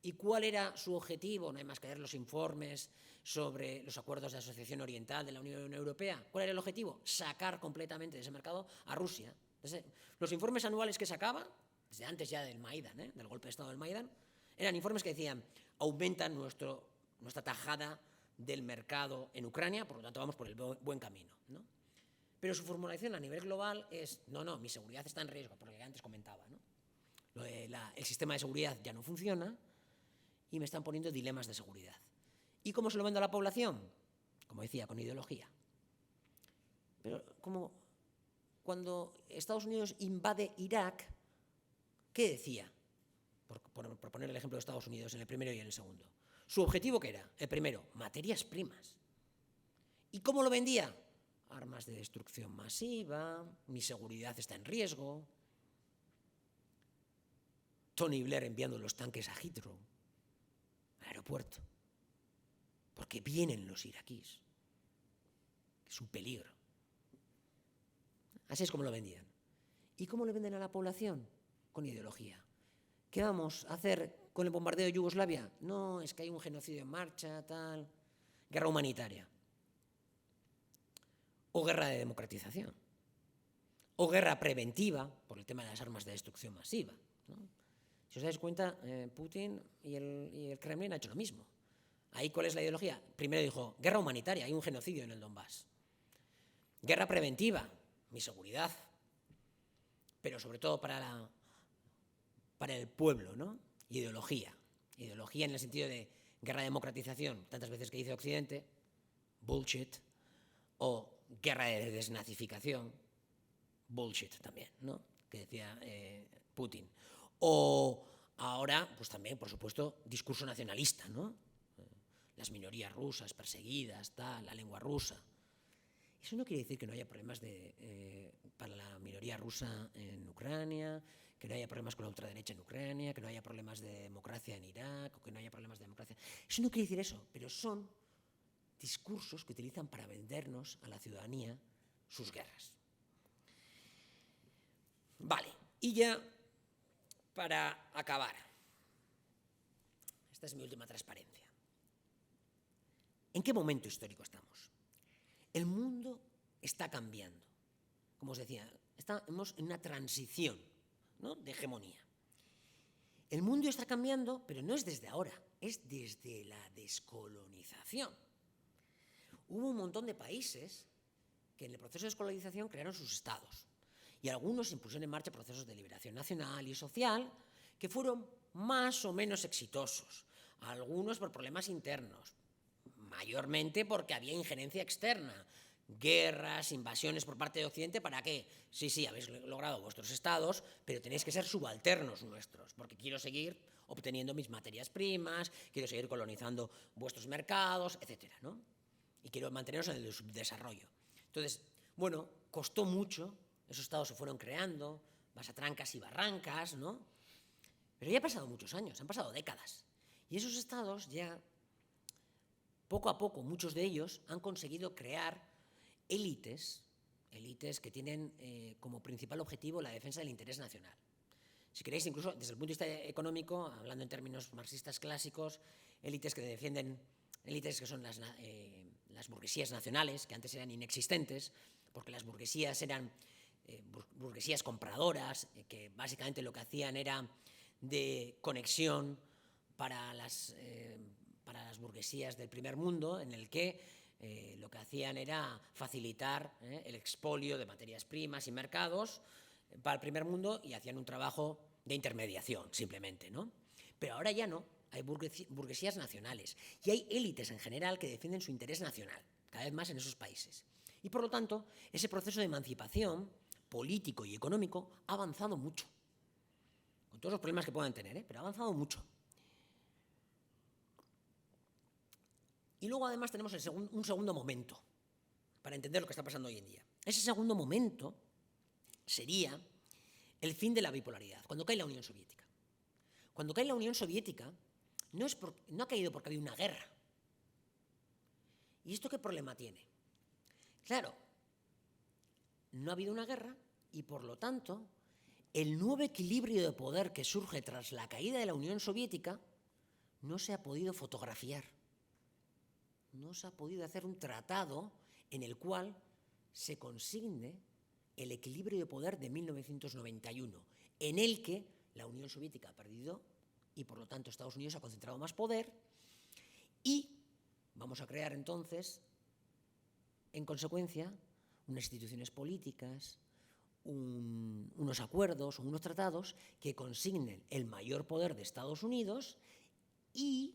¿Y cuál era su objetivo? No hay más que ver los informes sobre los acuerdos de asociación oriental de la Unión Europea. ¿Cuál era el objetivo? Sacar completamente de ese mercado a Rusia. Entonces, los informes anuales que sacaba, desde antes ya del Maidán, del golpe de Estado del Maidán, eran informes que decían, aumentan nuestra tajada del mercado en Ucrania, por lo tanto vamos por el buen camino, ¿no? Pero su formulación a nivel global es, no, mi seguridad está en riesgo, por lo que antes comentaba, ¿no? El sistema de seguridad ya no funciona y me están poniendo dilemas de seguridad. ¿Y cómo se lo vendo a la población? Como decía, con ideología. Pero como cuando Estados Unidos invade Irak, ¿qué decía? Por poner el ejemplo de Estados Unidos en el primero y en el segundo. ¿Su objetivo qué era? El primero, materias primas. ¿Y cómo lo vendía? Armas de destrucción masiva, mi seguridad está en riesgo. Tony Blair enviando los tanques a Heathrow, al aeropuerto, porque vienen los iraquíes. Es un peligro. Así es como lo vendían. ¿Y cómo le venden a la población? Con ideología. ¿Qué vamos a hacer con el bombardeo de Yugoslavia? No, es que hay un genocidio en marcha, tal. Guerra humanitaria. O guerra de democratización. O guerra preventiva, por el tema de las armas de destrucción masiva, ¿no? Si os dais cuenta, Putin y el Kremlin han hecho lo mismo. Ahí, ¿cuál es la ideología? Primero dijo, guerra humanitaria, hay un genocidio en el Donbass. Guerra preventiva, mi seguridad. Pero sobre todo para el pueblo, ¿no? Ideología. Ideología en el sentido de guerra de democratización, tantas veces que dice Occidente, bullshit. O guerra de desnazificación, bullshit también, ¿no? Que decía Putin. O ahora, pues también, por supuesto, discurso nacionalista, ¿no? Las minorías rusas perseguidas, tal, la lengua rusa. Eso no quiere decir que no haya problemas para la minoría rusa en Ucrania, que no haya problemas con la ultraderecha en Ucrania, que no haya problemas de democracia en Irak, o que no haya problemas de democracia. Eso no quiere decir eso, pero son discursos que utilizan para vendernos a la ciudadanía sus guerras. Vale, y ya para acabar, esta es mi última transparencia. ¿En qué momento histórico estamos? El mundo está cambiando. Como os decía, estamos en una transición, ¿no?, de hegemonía. El mundo está cambiando, pero no es desde ahora, es desde la descolonización. Hubo un montón de países que en el proceso de descolonización crearon sus estados y algunos impusieron en marcha procesos de liberación nacional y social que fueron más o menos exitosos, algunos por problemas internos, mayormente porque había injerencia externa, guerras, invasiones por parte de Occidente. ¿Para qué? Sí, habéis logrado vuestros estados, pero tenéis que ser subalternos nuestros, porque quiero seguir obteniendo mis materias primas, quiero seguir colonizando vuestros mercados, etcétera, ¿no? Y quiero manteneros en el subdesarrollo. Entonces, bueno, costó mucho, esos estados se fueron creando, vas a trancas y barrancas, ¿no? Pero ya han pasado muchos años, han pasado décadas. Y esos estados ya, poco a poco, muchos de ellos han conseguido crear élites que tienen como principal objetivo la defensa del interés nacional. Si queréis, incluso desde el punto de vista económico, hablando en términos marxistas clásicos, élites que defienden, élites que son las burguesías nacionales, que antes eran inexistentes, porque las burguesías eran burguesías compradoras, que básicamente lo que hacían era de conexión para las burguesías del primer mundo, en el que lo que hacían era facilitar el expolio de materias primas y mercados para el primer mundo, y hacían un trabajo de intermediación, simplemente, ¿no? Pero ahora ya no, hay burguesías nacionales y hay élites en general que defienden su interés nacional, cada vez más en esos países. Y por lo tanto, ese proceso de emancipación político y económico ha avanzado mucho, con todos los problemas que puedan tener, pero ha avanzado mucho. Y luego además tenemos un segundo momento para entender lo que está pasando hoy en día. Ese segundo momento sería el fin de la bipolaridad, cuando cae la Unión Soviética. Cuando cae la Unión Soviética no ha caído porque había una guerra. ¿Y esto qué problema tiene? Claro, no ha habido una guerra y por lo tanto el nuevo equilibrio de poder que surge tras la caída de la Unión Soviética no se ha podido fotografiar. No se ha podido hacer un tratado en el cual se consigne el equilibrio de poder de 1991, en el que la Unión Soviética ha perdido y por lo tanto Estados Unidos ha concentrado más poder, y vamos a crear entonces, en consecuencia, unas instituciones políticas, unos acuerdos o unos tratados que consignen el mayor poder de Estados Unidos y,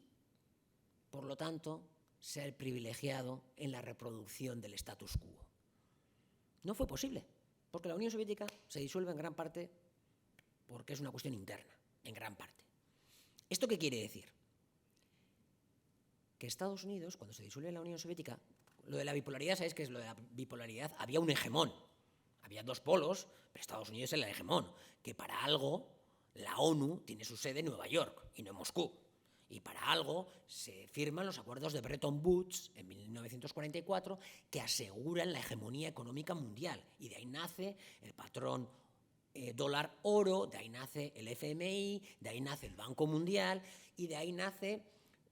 por lo tanto, sea el privilegiado en la reproducción del status quo. No fue posible, porque la Unión Soviética se disuelve en gran parte porque es una cuestión interna, en gran parte. ¿Esto qué quiere decir? Que Estados Unidos, cuando se disuelve la Unión Soviética, lo de la bipolaridad, ¿sabéis qué es lo de la bipolaridad? Había un hegemón, había dos polos, pero Estados Unidos es el hegemón, que para algo la ONU tiene su sede en Nueva York y no en Moscú. Y para algo se firman los acuerdos de Bretton Woods en 1944 que aseguran la hegemonía económica mundial. Y de ahí nace el patrón dólar-oro, de ahí nace el FMI, de ahí nace el Banco Mundial y de ahí nace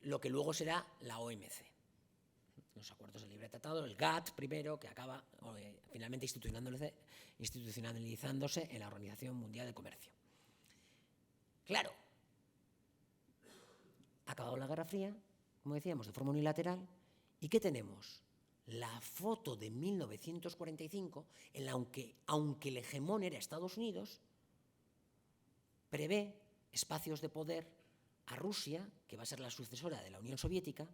lo que luego será la OMC. Los acuerdos de libre tratado, el GATT primero, que acaba finalmente institucionalizándose en la Organización Mundial de Comercio. Claro, ha acabado la Guerra Fría, como decíamos, de forma unilateral. ¿Y qué tenemos? La foto de 1945, en la que, aunque el hegemón era Estados Unidos, prevé espacios de poder a Rusia, que va a ser la sucesora de la Unión Soviética,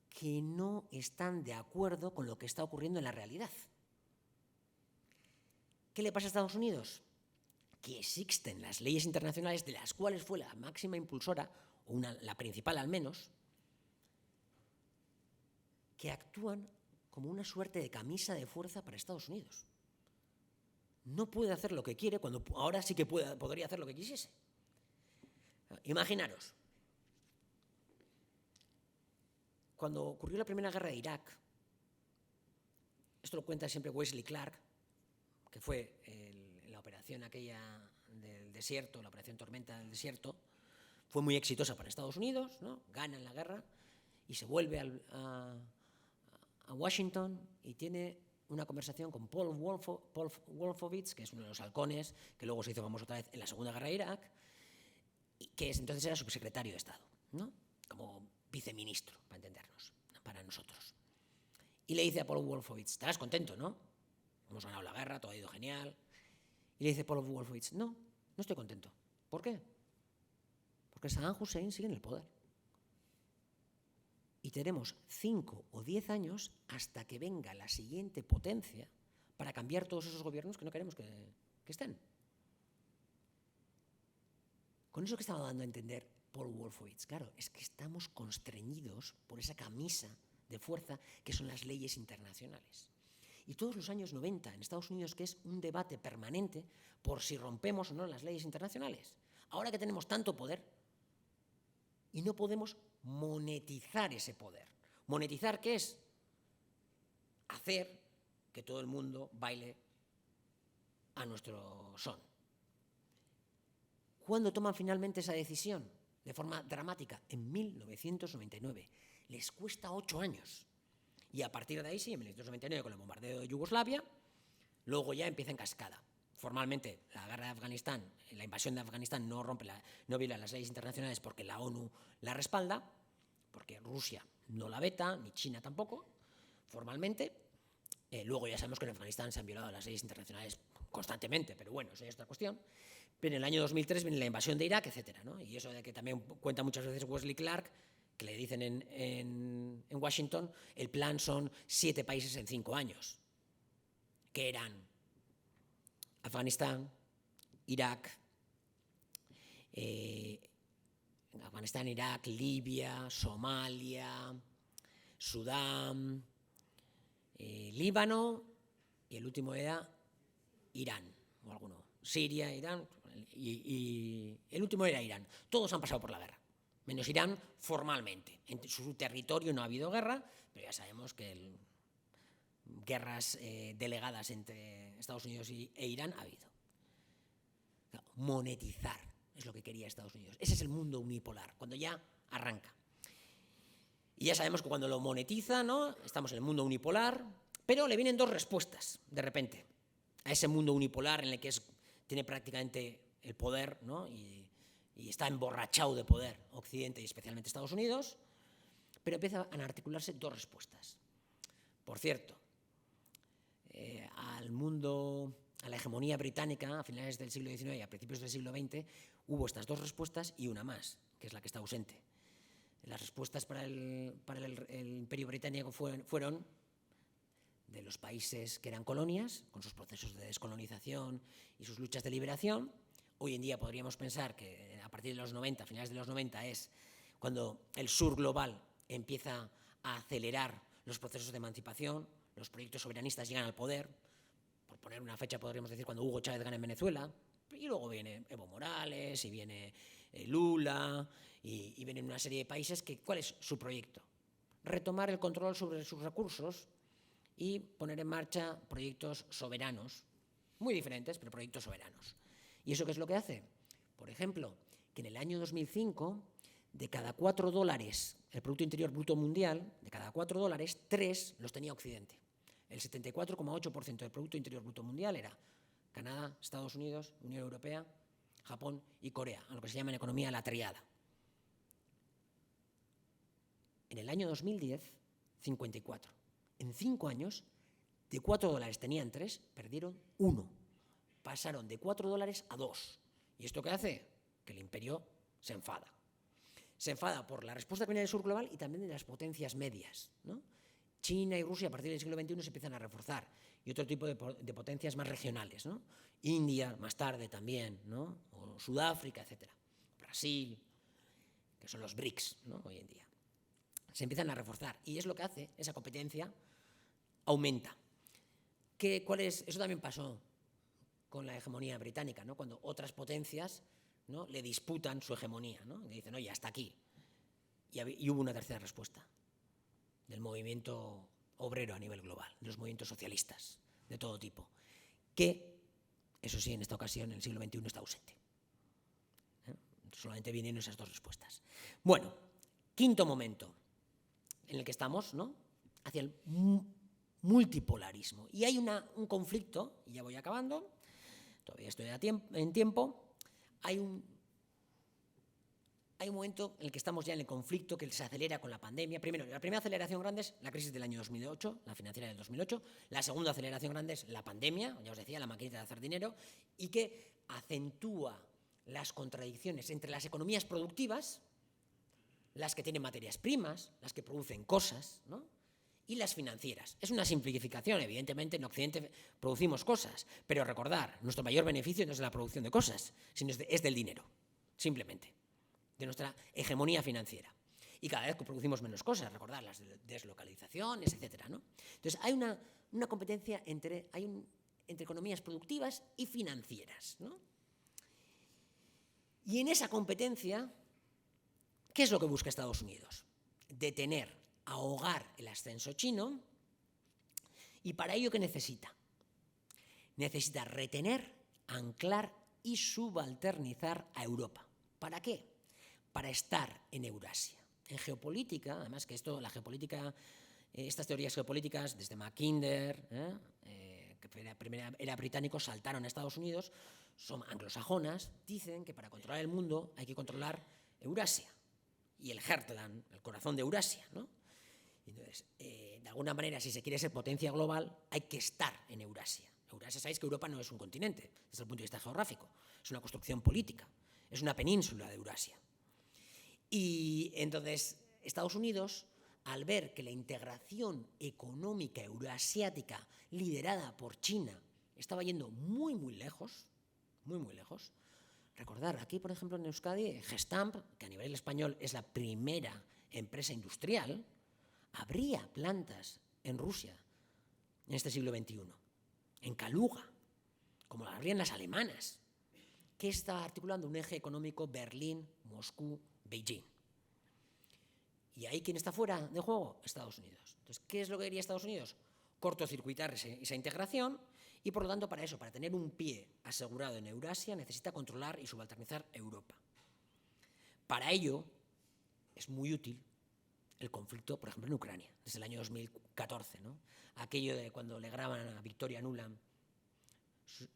que no están de acuerdo con lo que está ocurriendo en la realidad. ¿Qué le pasa a Estados Unidos? Que existen las leyes internacionales, de las cuales fue la máxima impulsora, o la principal al menos, que actúan como una suerte de camisa de fuerza para Estados Unidos. No puede hacer lo que quiere cuando ahora sí que podría hacer lo que quisiese. Imaginaros, cuando ocurrió la primera guerra de Irak, esto lo cuenta siempre Wesley Clark, que fue la operación aquella del desierto, la operación Tormenta del Desierto, fue muy exitosa para Estados Unidos, ¿no? Ganan la guerra y se vuelve a Washington y tiene una conversación con Paul Wolfowitz, que es uno de los halcones, que luego se hizo famoso otra vez en la Segunda Guerra de Irak, y que entonces era subsecretario de Estado, ¿no? Como viceministro, para entendernos, para nosotros. Y le dice a Paul Wolfowitz, estarás contento, ¿no? Hemos ganado la guerra, todo ha ido genial. Y le dice Paul Wolfowitz, no estoy contento. ¿Por qué? Porque Saddam Hussein sigue en el poder. Y tenemos 5 o 10 años hasta que venga la siguiente potencia para cambiar todos esos gobiernos que no queremos que estén. Con eso que estaba dando a entender Paul Wolfowitz, claro, es que estamos constreñidos por esa camisa de fuerza que son las leyes internacionales. Y todos los años 90 en Estados Unidos, que es un debate permanente por si rompemos o no las leyes internacionales. Ahora que tenemos tanto poder y no podemos monetizar ese poder. ¿Monetizar qué es? Hacer que todo el mundo baile a nuestro son. ¿Cuándo toman finalmente esa decisión? De forma dramática, en 1999. Les cuesta 8 años. Y a partir de ahí, sí, en 1999, con el bombardeo de Yugoslavia, luego ya empieza en cascada. Formalmente, la guerra de Afganistán, la invasión de Afganistán no viola las leyes internacionales porque la ONU la respalda, porque Rusia no la veta, ni China tampoco, formalmente. Luego ya sabemos que en Afganistán se han violado las leyes internacionales constantemente, pero bueno, eso ya es otra cuestión. Pero en el año 2003 viene la invasión de Irak, etcétera, ¿no? Y eso de que también cuenta muchas veces Wesley Clark, que le dicen en Washington, el plan son 7 países en 5 años, que eran Afganistán, Irak, Libia, Somalia, Sudán, Líbano, y el último era Irán, o alguno, Siria, Irán, y el último era Irán. Todos han pasado por la guerra, menos Irán formalmente. En su territorio no ha habido guerra, pero ya sabemos que guerras delegadas entre Estados Unidos e Irán ha habido. Monetizar es lo que quería Estados Unidos. Ese es el mundo unipolar, cuando ya arranca. Y ya sabemos que cuando lo monetiza, ¿no? Estamos en el mundo unipolar, pero le vienen 2 respuestas, de repente, a ese mundo unipolar en el que tiene prácticamente el poder, ¿no? y está emborrachado de poder Occidente y especialmente Estados Unidos, pero empiezan a articularse 2 respuestas. Por cierto, al mundo, a la hegemonía británica a finales del siglo XIX y a principios del siglo XX, hubo estas 2 respuestas y una más, que es la que está ausente. Las respuestas para el Imperio Británico fueron de los países que eran colonias, con sus procesos de descolonización y sus luchas de liberación. Hoy en día podríamos pensar que a partir de los 90, finales de los 90, es cuando el sur global empieza a acelerar los procesos de emancipación, los proyectos soberanistas llegan al poder. Por poner una fecha, podríamos decir cuando Hugo Chávez gana en Venezuela, y luego viene Evo Morales, y viene Lula, y vienen una serie de países que, ¿cuál es su proyecto? Retomar el control sobre sus recursos y poner en marcha proyectos soberanos, muy diferentes, pero proyectos soberanos. ¿Y eso qué es lo que hace? Por ejemplo, que en el año 2005, de cada $4, el Producto Interior Bruto Mundial, de cada $4, 3 los tenía Occidente. El 74,8% del Producto Interior Bruto Mundial era Canadá, Estados Unidos, Unión Europea, Japón y Corea, a lo que se llama en economía la triada. En el año 2010, 54. En 5 años, de $4 tenían 3, perdieron 1. Pasaron de $4 a 2. ¿Y esto qué hace? Que el imperio se enfada. Se enfada por la respuesta que viene del sur global y también de las potencias medias, ¿no? China y Rusia a partir del siglo XXI se empiezan a reforzar, y otro tipo de potencias más regionales, ¿no? India más tarde también, ¿no? O Sudáfrica, etc. Brasil, que son los BRICS, ¿no? Hoy en día. Se empiezan a reforzar, y es lo que hace, esa competencia aumenta. Eso también pasó con la hegemonía británica, ¿no? Cuando otras potencias, ¿no?, le disputan su hegemonía, ¿no? Le dicen, oye, hasta aquí. Y hubo una tercera respuesta del movimiento obrero a nivel global, de los movimientos socialistas de todo tipo, que, eso sí, en esta ocasión, en el siglo XXI, está ausente. Solamente vienen esas 2 respuestas. Bueno, quinto momento en el que estamos, ¿no?, hacia el multipolarismo. Y hay un conflicto, y ya voy acabando, todavía estoy en tiempo, hay un momento en el que estamos ya en el conflicto que se acelera con la pandemia. Primero, la primera aceleración grande es la crisis del año 2008, la financiera del 2008. La segunda aceleración grande es la pandemia, ya os decía, la maquinita de hacer dinero, y que acentúa las contradicciones entre las economías productivas, las que tienen materias primas, las que producen cosas, ¿no?, y las financieras. Es una simplificación, evidentemente en Occidente producimos cosas, pero recordar, nuestro mayor beneficio no es la producción de cosas, sino es del dinero, simplemente, de nuestra hegemonía financiera. Y cada vez producimos menos cosas, recordar las deslocalizaciones, etcétera, ¿no? Entonces hay una competencia entre economías productivas y financieras, ¿no? Y en esa competencia, ¿qué es lo que busca Estados Unidos? Detener, ahogar el ascenso chino. ¿Y para ello qué necesita? Necesita retener, anclar y subalternizar a Europa. ¿Para qué? Para estar en Eurasia. En geopolítica, además que la geopolítica, estas teorías geopolíticas, desde Mackinder, que era británico, saltaron a Estados Unidos, son anglosajonas, dicen que para controlar el mundo hay que controlar Eurasia y el Heartland, el corazón de Eurasia, ¿no? Entonces, de alguna manera, si se quiere ser potencia global, hay que estar en Eurasia. Eurasia, sabéis que Europa no es un continente, desde el punto de vista geográfico, es una construcción política, es una península de Eurasia. Y entonces, Estados Unidos, al ver que la integración económica euroasiática liderada por China estaba yendo muy, muy lejos, recordar, aquí, por ejemplo, en Euskadi, Gestamp, que a nivel español es la primera empresa industrial, habría plantas en Rusia en este siglo XXI, en Kaluga, como las habrían las alemanas, que está articulando un eje económico Berlín, Moscú, Beijing. Y ahí, ¿quién está fuera de juego? Estados Unidos. Entonces, ¿qué es lo que quería Estados Unidos? Cortocircuitar esa integración y, por lo tanto, para eso, para tener un pie asegurado en Eurasia, necesita controlar y subalternizar Europa. Para ello, es muy útil el conflicto, por ejemplo, en Ucrania, desde el año 2014, ¿no? Aquello de cuando le graban a Victoria Nuland,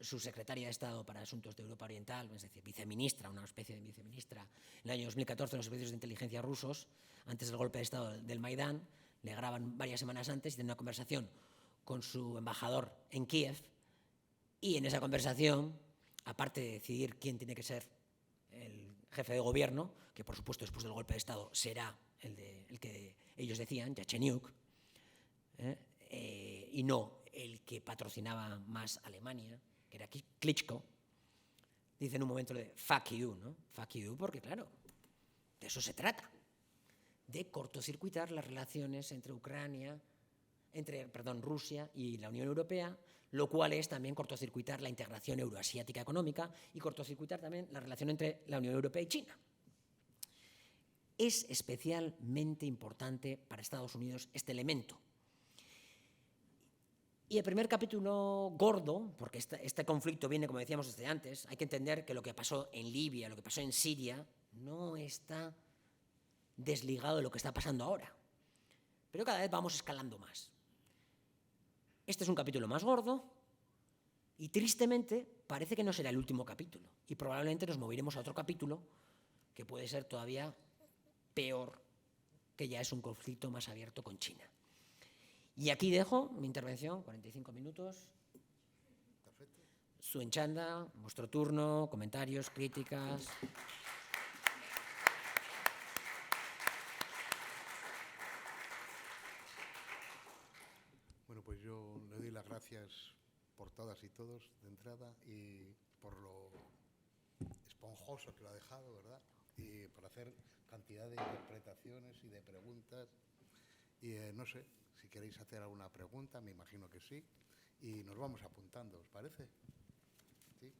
su secretaria de Estado para Asuntos de Europa Oriental, es decir, viceministra, una especie de viceministra, en el año 2014 los servicios de inteligencia rusos, antes del golpe de Estado del Maidán, le graban varias semanas antes y tienen una conversación con su embajador en Kiev, y en esa conversación, aparte de decidir quién tiene que ser el jefe de gobierno, que por supuesto después del golpe de Estado será el que ellos decían, Yatsenyuk, y no el que patrocinaba más Alemania, que era Klitschko, dice en un momento de fuck you, ¿no? Fuck you, porque claro, de eso se trata, de cortocircuitar las relaciones entre Rusia y la Unión Europea, lo cual es también cortocircuitar la integración euroasiática económica y cortocircuitar también la relación entre la Unión Europea y China. Es especialmente importante para Estados Unidos este elemento. Y el primer capítulo gordo, porque este conflicto viene, como decíamos desde antes, hay que entender que lo que pasó en Libia, lo que pasó en Siria, no está desligado de lo que está pasando ahora. Pero cada vez vamos escalando más. Este es un capítulo más gordo y tristemente parece que no será el último capítulo. Y probablemente nos moveremos a otro capítulo que puede ser todavía peor, que ya es un conflicto más abierto con China. Y aquí dejo mi intervención, 45 minutos. Perfecto. Su enchanda, vuestro turno, comentarios, críticas. Bueno, pues yo le doy las gracias por todas y todos de entrada y por lo esponjoso que lo ha dejado, ¿verdad? Y por hacer cantidad de interpretaciones y de preguntas. Y no sé, si queréis hacer alguna pregunta, me imagino que sí. Y nos vamos apuntando, ¿os parece? ¿Sí?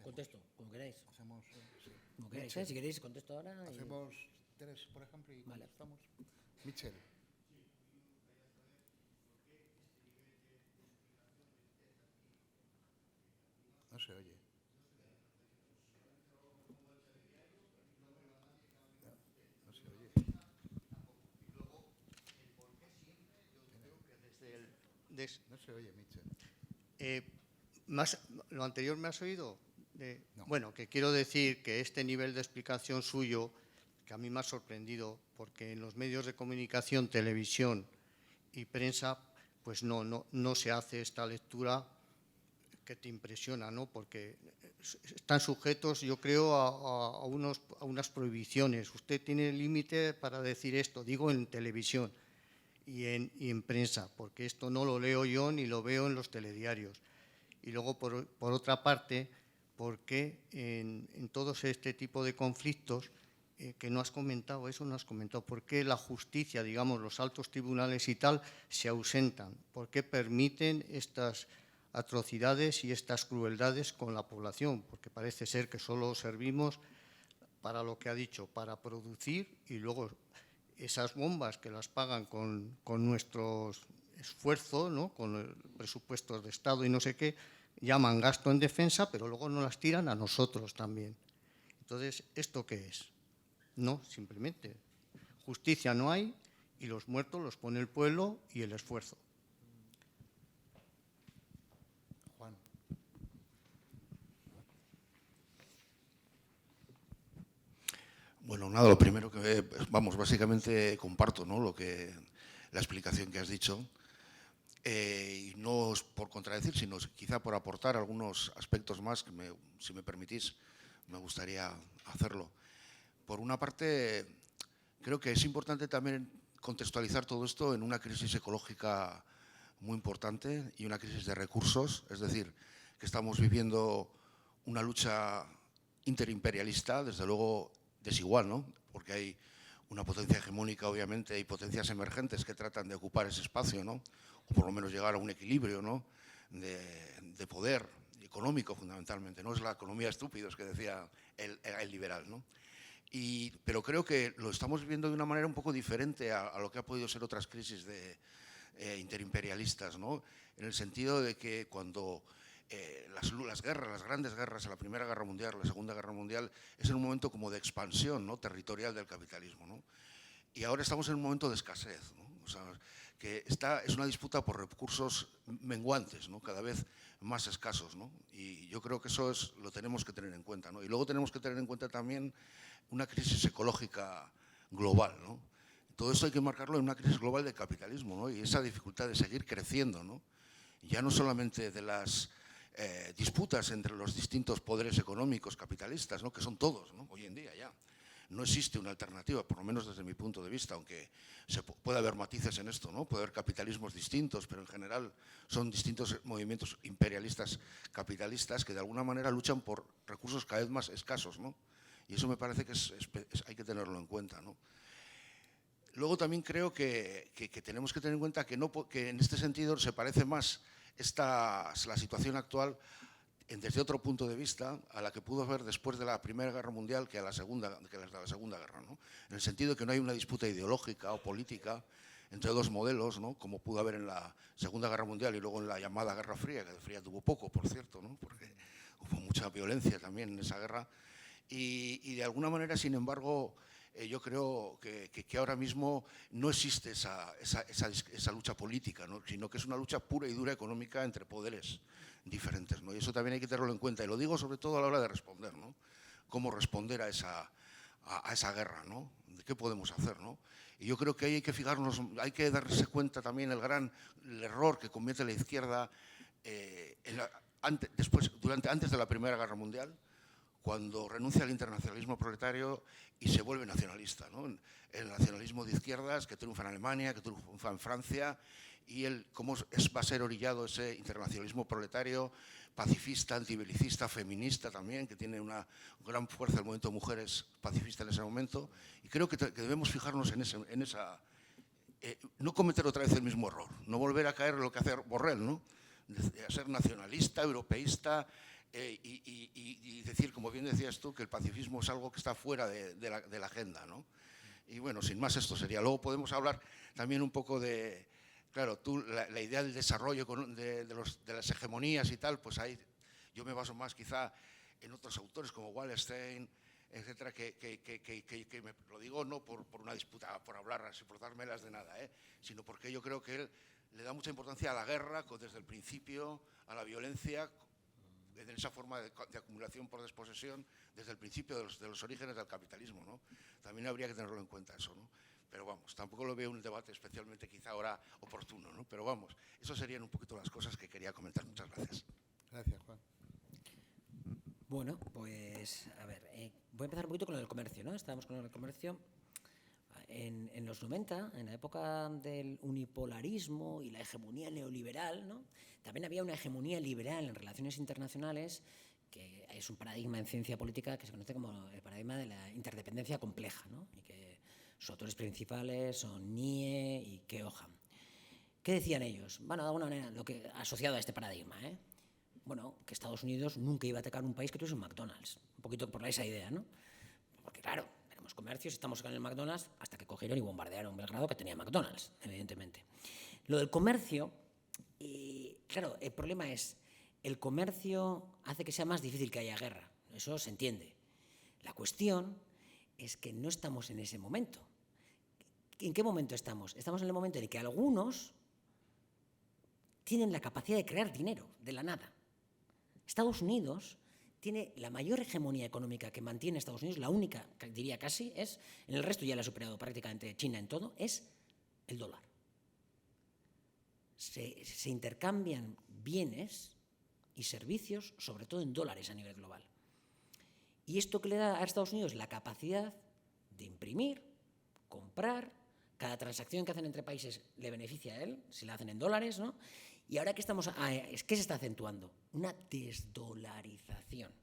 Contesto, como queráis. Hacemos, sí. Como queráis, si queréis, contesto ahora. Hacemos tres, por ejemplo, y vale. contestamos. Michel. No se oye. No se oye. No se oye, Michel. ¿Lo anterior me has oído? No. Bueno, que quiero decir que este nivel de explicación suyo que a mí me ha sorprendido, porque en los medios de comunicación, televisión y prensa, pues no se hace esta lectura que te impresiona, ¿no? Porque están sujetos, yo creo, a unas prohibiciones. Usted tiene límite para decir esto, digo en televisión y en prensa, porque esto no lo leo yo ni lo veo en los telediarios. Y luego, por otra parte, porque en todos este tipo de conflictos que no has comentado, eso no has comentado, ¿por qué la justicia, digamos, los altos tribunales y tal, se ausentan? ¿Por qué permiten estas atrocidades y estas crueldades con la población? Porque parece ser que solo servimos para lo que ha dicho, para producir, y luego esas bombas que las pagan con nuestros esfuerzos, ¿no? Con el presupuestos de Estado y no sé qué, llaman gasto en defensa, pero luego nos las tiran a nosotros también. Entonces, ¿esto qué es? No, simplemente justicia no hay y los muertos los pone el pueblo y el esfuerzo. Juan. Bueno, nada, lo primero que, vamos, básicamente comparto, ¿no?, la explicación que has dicho, y no es por contradecir, sino quizá por aportar algunos aspectos más que, si me permitís, me gustaría hacerlo. Por una parte, creo que es importante también contextualizar todo esto en una crisis ecológica muy importante y una crisis de recursos, es decir, que estamos viviendo una lucha interimperialista, desde luego desigual, ¿no? Porque hay una potencia hegemónica, obviamente, y potencias emergentes que tratan de ocupar ese espacio, ¿no? O por lo menos llegar a un equilibrio, ¿no?, de poder económico, fundamentalmente. No es la economía de estúpidos que decía el liberal, ¿no? Pero creo que lo estamos viviendo de una manera un poco diferente a lo que ha podido ser otras crisis interimperialistas, ¿no? En el sentido de que cuando las grandes guerras, la Primera Guerra Mundial, la Segunda Guerra Mundial, es en un momento como de expansión, ¿no?, territorial del capitalismo, ¿no? Y ahora estamos en un momento de escasez, ¿no? O sea, que es una disputa por recursos menguantes, ¿no?, cada vez más escasos, ¿no? Y yo creo que eso lo tenemos que tener en cuenta, ¿no? Y luego tenemos que tener en cuenta también una crisis ecológica global, ¿no? Todo esto hay que marcarlo en una crisis global del capitalismo, ¿no? Y esa dificultad de seguir creciendo, ¿no? Ya no solamente de las disputas entre los distintos poderes económicos capitalistas, ¿no?, que son todos, ¿no?, hoy en día ya. No existe una alternativa, por lo menos desde mi punto de vista, aunque puede haber matices en esto, ¿no? Puede haber capitalismos distintos, pero en general son distintos movimientos imperialistas capitalistas que de alguna manera luchan por recursos cada vez más escasos, ¿no? Y eso me parece que hay que tenerlo en cuenta, ¿no? Luego también creo que tenemos que tener en cuenta que en este sentido se parece más la situación actual desde otro punto de vista a la que pudo haber después de la Primera Guerra Mundial que las de la Segunda Guerra, ¿no? En el sentido de que no hay una disputa ideológica o política entre dos modelos, ¿no?, como pudo haber en la Segunda Guerra Mundial y luego en la llamada Guerra Fría, que de fría tuvo poco, por cierto, ¿no?, porque hubo mucha violencia también en esa guerra. Y de alguna manera, sin embargo, yo creo que ahora mismo no existe esa lucha política, ¿no?, sino que es una lucha pura y dura económica entre poderes diferentes, ¿no? Y eso también hay que tenerlo en cuenta. Y lo digo sobre todo a la hora de responder, ¿no? Cómo responder a esa guerra, ¿no? ¿Qué podemos hacer, ¿no? Y yo creo que ahí hay que fijarnos, hay que darse cuenta también el error que comete la izquierda antes de la Primera Guerra Mundial, cuando renuncia al internacionalismo proletario y se vuelve nacionalista, ¿no? El nacionalismo de izquierdas que triunfa en Alemania, que triunfa en Francia, y cómo va a ser orillado ese internacionalismo proletario, pacifista, antibelicista, feminista también, que tiene una gran fuerza el movimiento de mujeres pacifista en ese momento. Y creo que debemos fijarnos en esa... no cometer otra vez el mismo error, no volver a caer en lo que hace Borrell, ¿no?, de ser nacionalista, europeísta, y decir, como bien decías tú, que el pacifismo es algo que está fuera de la agenda, ¿no? Y bueno, sin más, esto sería. Luego podemos hablar también un poco de, claro, la idea del desarrollo de las hegemonías y tal, pues ahí yo me baso más quizá en otros autores como Wallerstein, etcétera, que lo digo no por una disputa, por hablarlas y por dármelas de nada, sino porque yo creo que él le da mucha importancia a la guerra desde el principio, a la violencia, en esa forma de acumulación por desposesión desde el principio de los orígenes del capitalismo, ¿no? También habría que tenerlo en cuenta eso, ¿no? Pero vamos, tampoco lo veo un debate especialmente quizá ahora oportuno, ¿no? Pero vamos, eso serían un poquito las cosas que quería comentar. Muchas gracias. Gracias, Juan. Bueno, pues a ver, voy a empezar un poquito con lo del comercio, ¿no? Estábamos con lo del comercio. En los 90, en la época del unipolarismo y la hegemonía neoliberal, ¿no? También había una hegemonía liberal en relaciones internacionales, que es un paradigma en ciencia política que se conoce como el paradigma de la interdependencia compleja, ¿no? Y que sus autores principales son Nie y Keoham. ¿Qué decían ellos? Bueno, de alguna manera, lo que asociado a este paradigma, bueno, que Estados Unidos nunca iba a atacar un país que tuviese un McDonald's, un poquito por esa idea, ¿no? Porque claro, tenemos comercios, estamos con el McDonald's, hasta que cogieron y bombardearon Belgrado, que tenía McDonald's, evidentemente. Lo del comercio, claro, el problema es, el comercio hace que sea más difícil que haya guerra, eso se entiende. La cuestión es que no estamos en ese momento. ¿En qué momento estamos? Estamos en el momento en el que algunos tienen la capacidad de crear dinero de la nada. Estados Unidos tiene la mayor hegemonía económica que mantiene Estados Unidos, la única, diría casi, es, en el resto ya la ha superado prácticamente China en todo, es el dólar. Se intercambian bienes y servicios, sobre todo en dólares a nivel global. Y esto que le da a Estados Unidos la capacidad de imprimir, comprar, cada transacción que hacen entre países le beneficia a él, si la hacen en dólares, ¿no? Y ahora que estamos, ¿qué se está acentuando? Una desdolarización.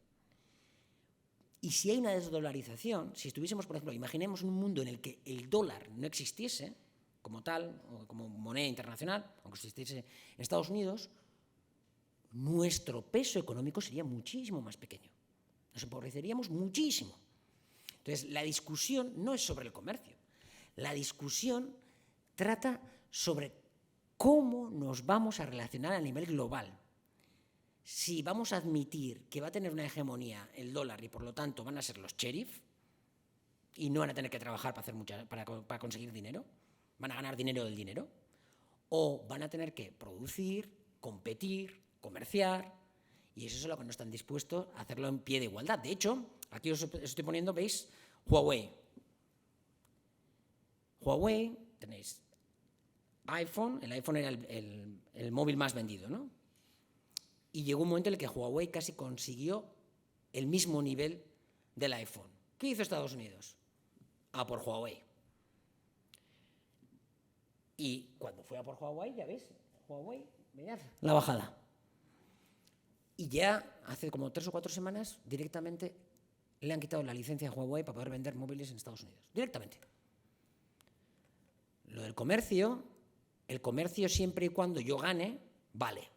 Y si hay una desdolarización, si estuviésemos, por ejemplo, imaginemos un mundo en el que el dólar no existiese como tal, o como moneda internacional, aunque existiese en Estados Unidos, nuestro peso económico sería muchísimo más pequeño. Nos empobreceríamos muchísimo. Entonces, la discusión no es sobre el comercio. La discusión trata sobre cómo nos vamos a relacionar a nivel global. Si vamos a admitir que va a tener una hegemonía el dólar y por lo tanto van a ser los sheriff y no van a tener que trabajar para conseguir dinero, van a ganar dinero del dinero, o van a tener que producir, competir, comerciar, y eso es lo que no están dispuestos a hacerlo en pie de igualdad. De hecho, aquí os estoy poniendo, ¿veis? Huawei. Huawei, tenéis iPhone, el iPhone era el móvil más vendido, ¿no? Y llegó un momento en el que Huawei casi consiguió el mismo nivel del iPhone. ¿Qué hizo Estados Unidos? A por Huawei. Y cuando fue a por Huawei, ya ves, Huawei, mirad la bajada. Y ya hace como 3 o 4 semanas directamente le han quitado la licencia a Huawei para poder vender móviles en Estados Unidos. Directamente. Lo del comercio, el comercio siempre y cuando yo gane, vale.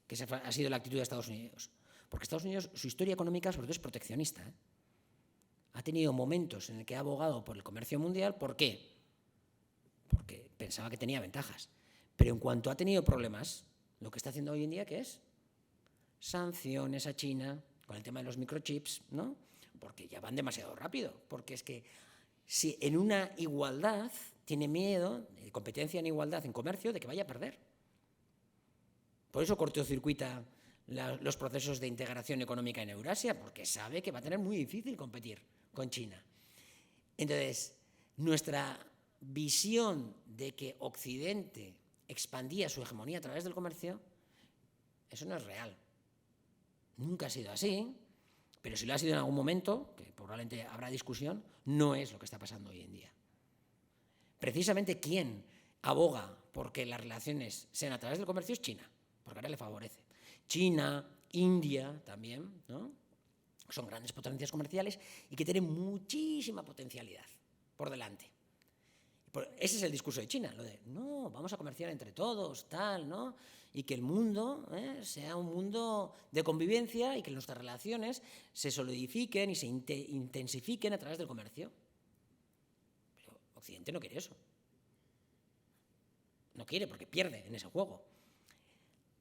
Que esa ha sido la actitud de Estados Unidos. Porque Estados Unidos, su historia económica sobre todo es proteccionista. Ha tenido momentos en el que ha abogado por el comercio mundial. ¿Por qué? Porque pensaba que tenía ventajas. Pero en cuanto ha tenido problemas, lo que está haciendo hoy en día, ¿qué es? Sanciones a China con el tema de los microchips, ¿no? Porque ya van demasiado rápido. Porque es que si en una igualdad tiene miedo, de competencia en igualdad en comercio, de que vaya a perder. Por eso cortocircuita los procesos de integración económica en Eurasia, porque sabe que va a tener muy difícil competir con China. Entonces, nuestra visión de que Occidente expandía su hegemonía a través del comercio, eso no es real. Nunca ha sido así, pero si lo ha sido en algún momento, que probablemente habrá discusión, no es lo que está pasando hoy en día. Precisamente quien aboga porque las relaciones sean a través del comercio es China, porque ahora le favorece. China, India también, ¿no? Son grandes potencias comerciales y que tienen muchísima potencialidad por delante. Ese es el discurso de China, lo de, no, vamos a comerciar entre todos, tal, ¿no? Y que el mundo sea un mundo de convivencia y que nuestras relaciones se solidifiquen y se intensifiquen a través del comercio. Pero Occidente no quiere eso. No quiere porque pierde en ese juego.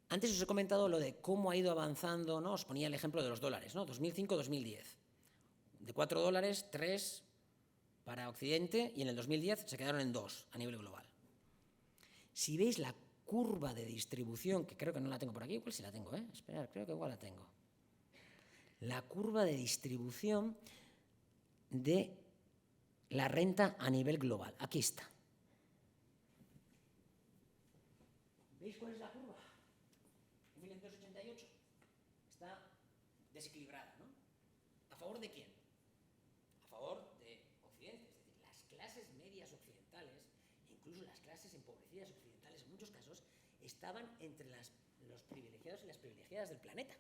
Antes os he comentado lo de cómo ha ido avanzando, ¿no? Os ponía el ejemplo de los dólares, ¿no? 2005-2010. De $4, 3 para Occidente y en el 2010 se quedaron en 2 a nivel global. Si veis la curva de distribución, que creo que no la tengo por aquí, igual sí la tengo, esperad, creo que igual la tengo. la curva de distribución de la renta a nivel global. Aquí está. ¿Veis cuál es la curva? En 1988 está desequilibrada, ¿no? ¿A favor de quién? A favor de Occidente, es decir, las clases medias occidentales, incluso las clases empobrecidas occidentales, en muchos casos, estaban entre los privilegiados y las privilegiadas del planeta,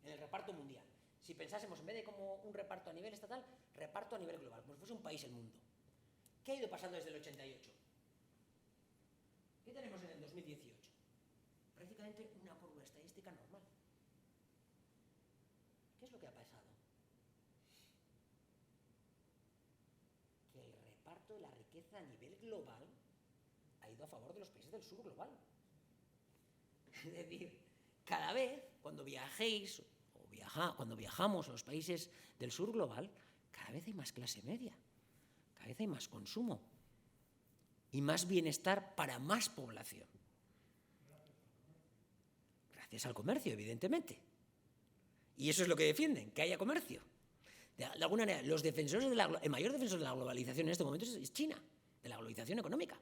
en el reparto mundial. Si pensásemos, en vez de como un reparto a nivel estatal, reparto a nivel global, como si fuese un país el mundo. ¿Qué ha ido pasando desde el 88? ¿Qué tenemos en el 2018? Prácticamente una curva estadística normal. ¿Qué es lo que ha pasado? Que el reparto de la riqueza a nivel global ha ido a favor de los países del sur global. Es decir, cada vez cuando viajéis cuando viajamos a los países del sur global, cada vez hay más clase media, cada vez hay más consumo y más bienestar para más población. Gracias al comercio, evidentemente. Y eso es lo que defienden, que haya comercio. De alguna manera, el mayor defensor de la globalización en este momento es China, de la globalización económica.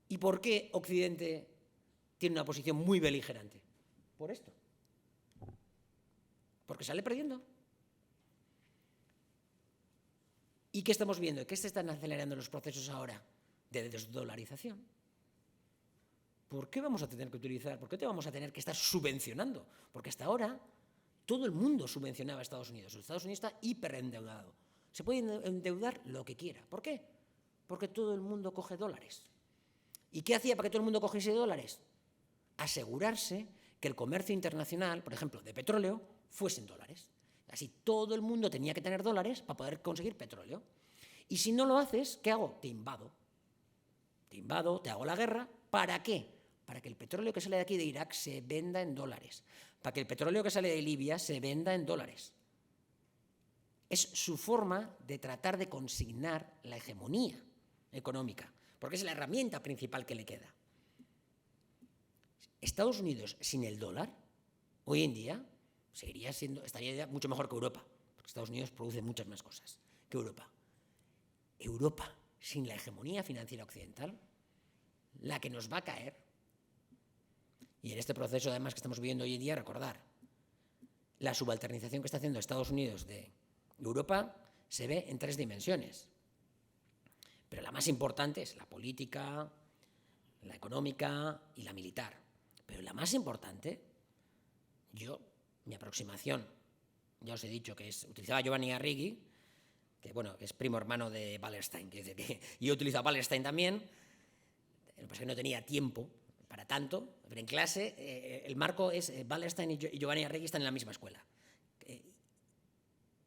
¿Y por qué Occidente tiene una posición muy beligerante? Por esto. Porque sale perdiendo. ¿Y qué estamos viendo? ¿Qué se están acelerando los procesos ahora de desdolarización? ¿Por qué vamos a tener que utilizar, por qué te vamos a tener que estar subvencionando? Porque hasta ahora todo el mundo subvencionaba a Estados Unidos. Estados Unidos está hiperendeudado. Se puede endeudar lo que quiera. ¿Por qué? Porque todo el mundo coge dólares. ¿Y qué hacía para que todo el mundo cogiese dólares? Asegurarse que el comercio internacional, por ejemplo, de petróleo, fuese en dólares. Así todo el mundo tenía que tener dólares para poder conseguir petróleo. Y si no lo haces, ¿qué hago? Te invado. Te invado, te hago la guerra. ¿Para qué? Para que el petróleo que sale de aquí de Irak se venda en dólares. Para que el petróleo que sale de Libia se venda en dólares. Es su forma de tratar de consignar la hegemonía económica, porque es la herramienta principal que le queda. Estados Unidos sin el dólar, hoy en día, estaría mucho mejor que Europa, porque Estados Unidos produce muchas más cosas que Europa. Europa, sin la hegemonía financiera occidental, la que nos va a caer, y en este proceso además que estamos viviendo hoy en día, recordar, la subalternización que está haciendo Estados Unidos de Europa se ve en 3 dimensiones. Pero la más importante es la política, la económica y la militar. Pero la más importante, mi aproximación, ya os he dicho que utilizaba a Giovanni Arrighi, que bueno, es primo hermano de Wallerstein, que dice que yo he utilizado a Wallerstein también, lo que pasa es que no tenía tiempo para tanto, pero en clase el marco es Wallerstein y Giovanni Arrighi están en la misma escuela.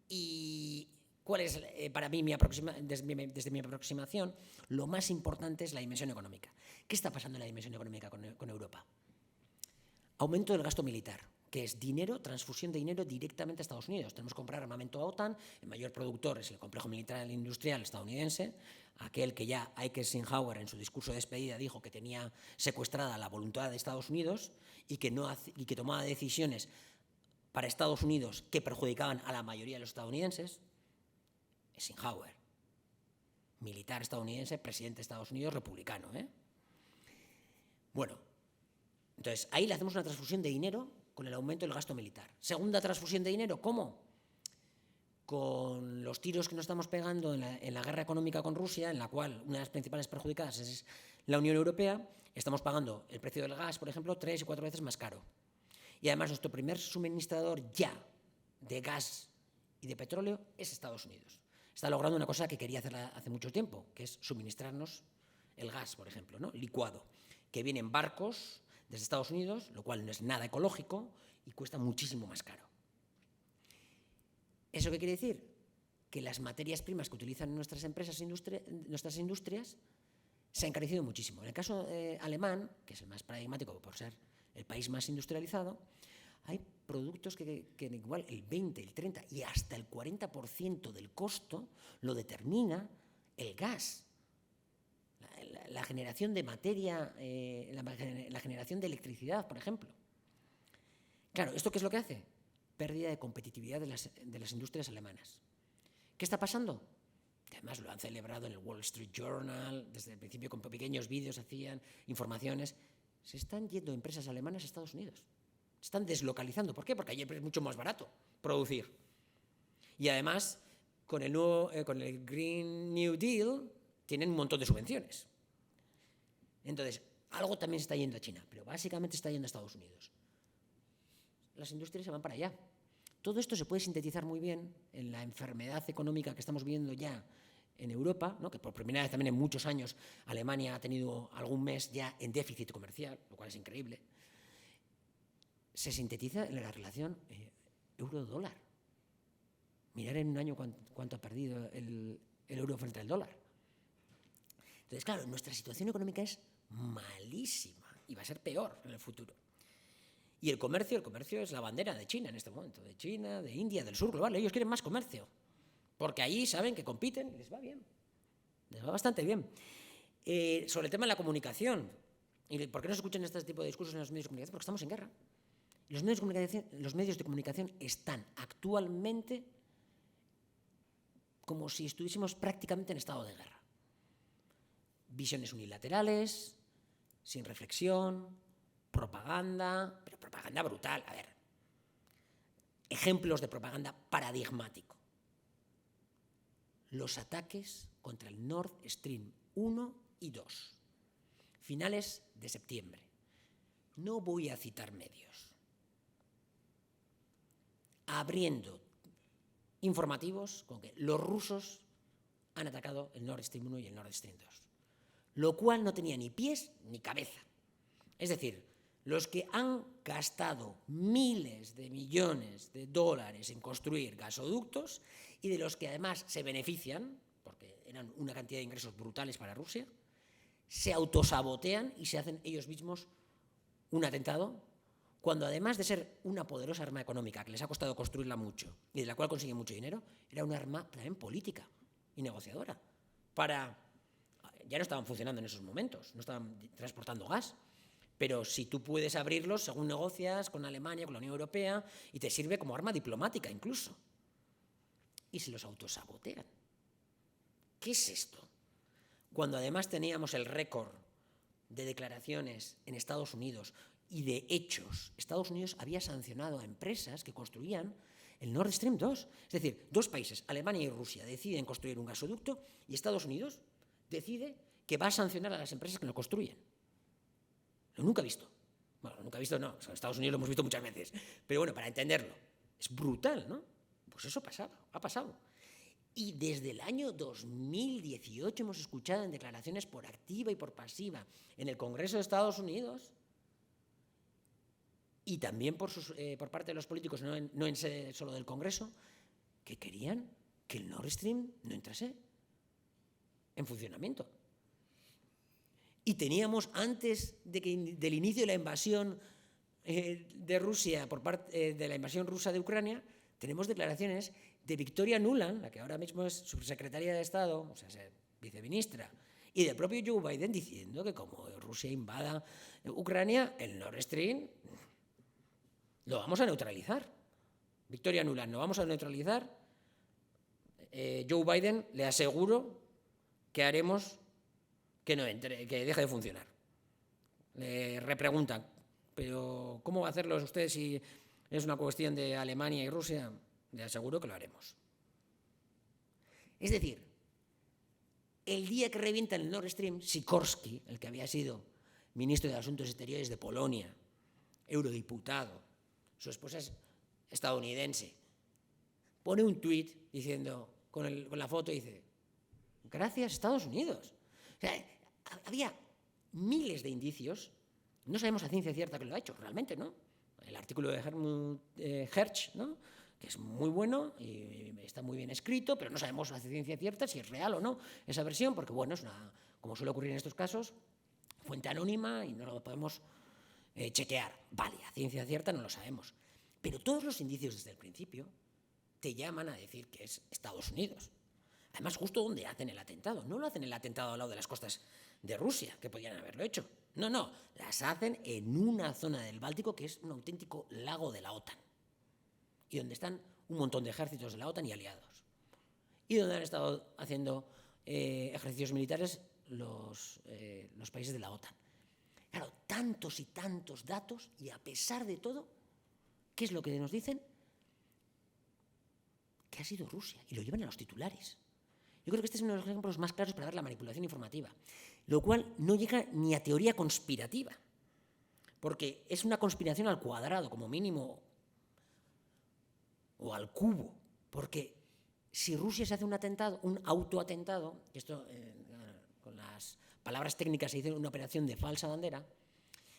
Y ¿cuál es para mí desde mi aproximación? Lo más importante es la dimensión económica. ¿Qué está pasando en la dimensión económica con Europa? Aumento del gasto militar, que es transfusión de dinero directamente a Estados Unidos. Tenemos que comprar armamento a OTAN, el mayor productor es el complejo militar industrial estadounidense, aquel que ya Eisenhower en su discurso de despedida dijo que tenía secuestrada la voluntad de Estados Unidos y que tomaba decisiones para Estados Unidos que perjudicaban a la mayoría de los estadounidenses. Eisenhower, militar estadounidense, presidente de Estados Unidos, republicano. Bueno, entonces ahí le hacemos una transfusión de dinero con el aumento del gasto militar. Segunda transfusión de dinero, ¿cómo? Con los tiros que nos estamos pegando en la guerra económica con Rusia, en la cual una de las principales perjudicadas es la Unión Europea, estamos pagando el precio del gas, por ejemplo, 3 y 4 veces más caro. Y además nuestro primer suministrador ya de gas y de petróleo es Estados Unidos. Está logrando una cosa que quería hacer hace mucho tiempo, que es suministrarnos el gas, por ejemplo, ¿no? Licuado, que viene en barcos desde Estados Unidos, lo cual no es nada ecológico y cuesta muchísimo más caro. ¿Eso qué quiere decir? Que las materias primas que utilizan nuestras empresas, nuestras industrias, se han encarecido muchísimo. En el caso alemán, que es el más paradigmático por ser el país más industrializado, hay productos que igual el 20, el 30 y hasta el 40% del costo lo determina el gas. La generación de materia, la generación de electricidad, por ejemplo. Claro, ¿esto qué es lo que hace? Pérdida de competitividad de las industrias alemanas. ¿Qué está pasando? Que además lo han celebrado en el Wall Street Journal, desde el principio con pequeños vídeos hacían informaciones. Se están yendo empresas alemanas a Estados Unidos. Se están deslocalizando. ¿Por qué? Porque allí es mucho más barato producir. Y además, con el Green New Deal, tienen un montón de subvenciones. Entonces, algo también se está yendo a China, pero básicamente está yendo a Estados Unidos. Las industrias se van para allá. Todo esto se puede sintetizar muy bien en la enfermedad económica que estamos viendo ya en Europa, ¿no? Que por primera vez también en muchos años Alemania ha tenido algún mes ya en déficit comercial, lo cual es increíble. Se sintetiza en la relación euro-dólar. Mirar en un año cuánto ha perdido el euro frente al dólar. Entonces, claro, nuestra situación económica es malísima y va a ser peor en el futuro. Y el comercio es la bandera de China en este momento, de China, de India, del sur global. Ellos quieren más comercio, porque ahí saben que compiten y les va bien, les va bastante bien. Sobre el tema de la comunicación, ¿y por qué no se escuchan este tipo de discursos en los medios de comunicación? Porque estamos en guerra. Los medios de comunicación están actualmente como si estuviésemos prácticamente en estado de guerra. Visiones unilaterales, sin reflexión, propaganda, pero propaganda brutal. A ver, ejemplos de propaganda paradigmático. Los ataques contra el Nord Stream 1 y 2, finales de septiembre. No voy a citar medios. Abriendo informativos con que los rusos han atacado el Nord Stream 1 y el Nord Stream 2, lo cual no tenía ni pies ni cabeza. Es decir, los que han gastado miles de millones de dólares en construir gasoductos y de los que además se benefician, porque eran una cantidad de ingresos brutales para Rusia, se autosabotean y se hacen ellos mismos un atentado, cuando además de ser una poderosa arma económica que les ha costado construirla mucho y de la cual consiguen mucho dinero, era un arma también política y negociadora. Ya no estaban funcionando en esos momentos, no estaban transportando gas, pero si tú puedes abrirlos según negocias con Alemania, con la Unión Europea, y te sirve como arma diplomática incluso. Y se los autosabotean. ¿Qué es esto? Cuando además teníamos el récord de declaraciones en Estados Unidos y de hechos, Estados Unidos había sancionado a empresas que construían el Nord Stream 2. Es decir, dos países, Alemania y Rusia, deciden construir un gasoducto y Estados Unidos decide que va a sancionar a las empresas que lo construyen. Lo nunca he visto. Bueno, nunca he visto, no, en Estados Unidos lo hemos visto muchas veces. Pero bueno, para entenderlo, es brutal, ¿no? Pues eso ha pasado. Y desde el año 2018 hemos escuchado en declaraciones por activa y por pasiva en el Congreso de Estados Unidos y también por parte de los políticos, no en sede solo del Congreso, que querían que el Nord Stream no entrase en funcionamiento. Y teníamos, antes del inicio de la invasión de Rusia, por parte de la invasión rusa de Ucrania, tenemos declaraciones de Victoria Nuland, la que ahora mismo es subsecretaria de Estado, o sea, viceministra, y del propio Joe Biden diciendo que como Rusia invada Ucrania, el Nord Stream lo vamos a neutralizar. Victoria Nuland, lo vamos a neutralizar. Joe Biden, le aseguro que haremos que no entre, que deje de funcionar. Le repreguntan, pero ¿cómo va a hacerlo usted si es una cuestión de Alemania y Rusia? Le aseguro que lo haremos. Es decir, el día que revienta el Nord Stream, Sikorski, el que había sido ministro de Asuntos Exteriores de Polonia, eurodiputado, su esposa es estadounidense, pone un tuit diciendo, con la foto, dice, gracias Estados Unidos. O sea, había miles de indicios, no sabemos a ciencia cierta que lo ha hecho, realmente, ¿no? El artículo de Helmut Hertz, ¿no?, que es muy bueno y está muy bien escrito, pero no sabemos a ciencia cierta si es real o no esa versión, porque, bueno, es como suele ocurrir en estos casos, fuente anónima y no lo podemos chequear. Vale, a ciencia cierta no lo sabemos. Pero todos los indicios desde el principio te llaman a decir que es Estados Unidos. Además, justo donde hacen el atentado. No lo hacen el atentado al lado de las costas de Rusia, que podrían haberlo hecho. No, no, las hacen en una zona del Báltico que es un auténtico lago de la OTAN. Y donde están un montón de ejércitos de la OTAN y aliados. Y donde han estado haciendo ejercicios militares los países de la OTAN. Claro, tantos y tantos datos, y a pesar de todo, ¿qué es lo que nos dicen? Que ha sido Rusia, y lo llevan a los titulares. Yo creo que este es uno de los ejemplos más claros para ver la manipulación informativa, lo cual no llega ni a teoría conspirativa, porque es una conspiración al cuadrado, como mínimo, o al cubo, porque si Rusia se hace un atentado, un autoatentado, que esto con las palabras técnicas se dice una operación de falsa bandera,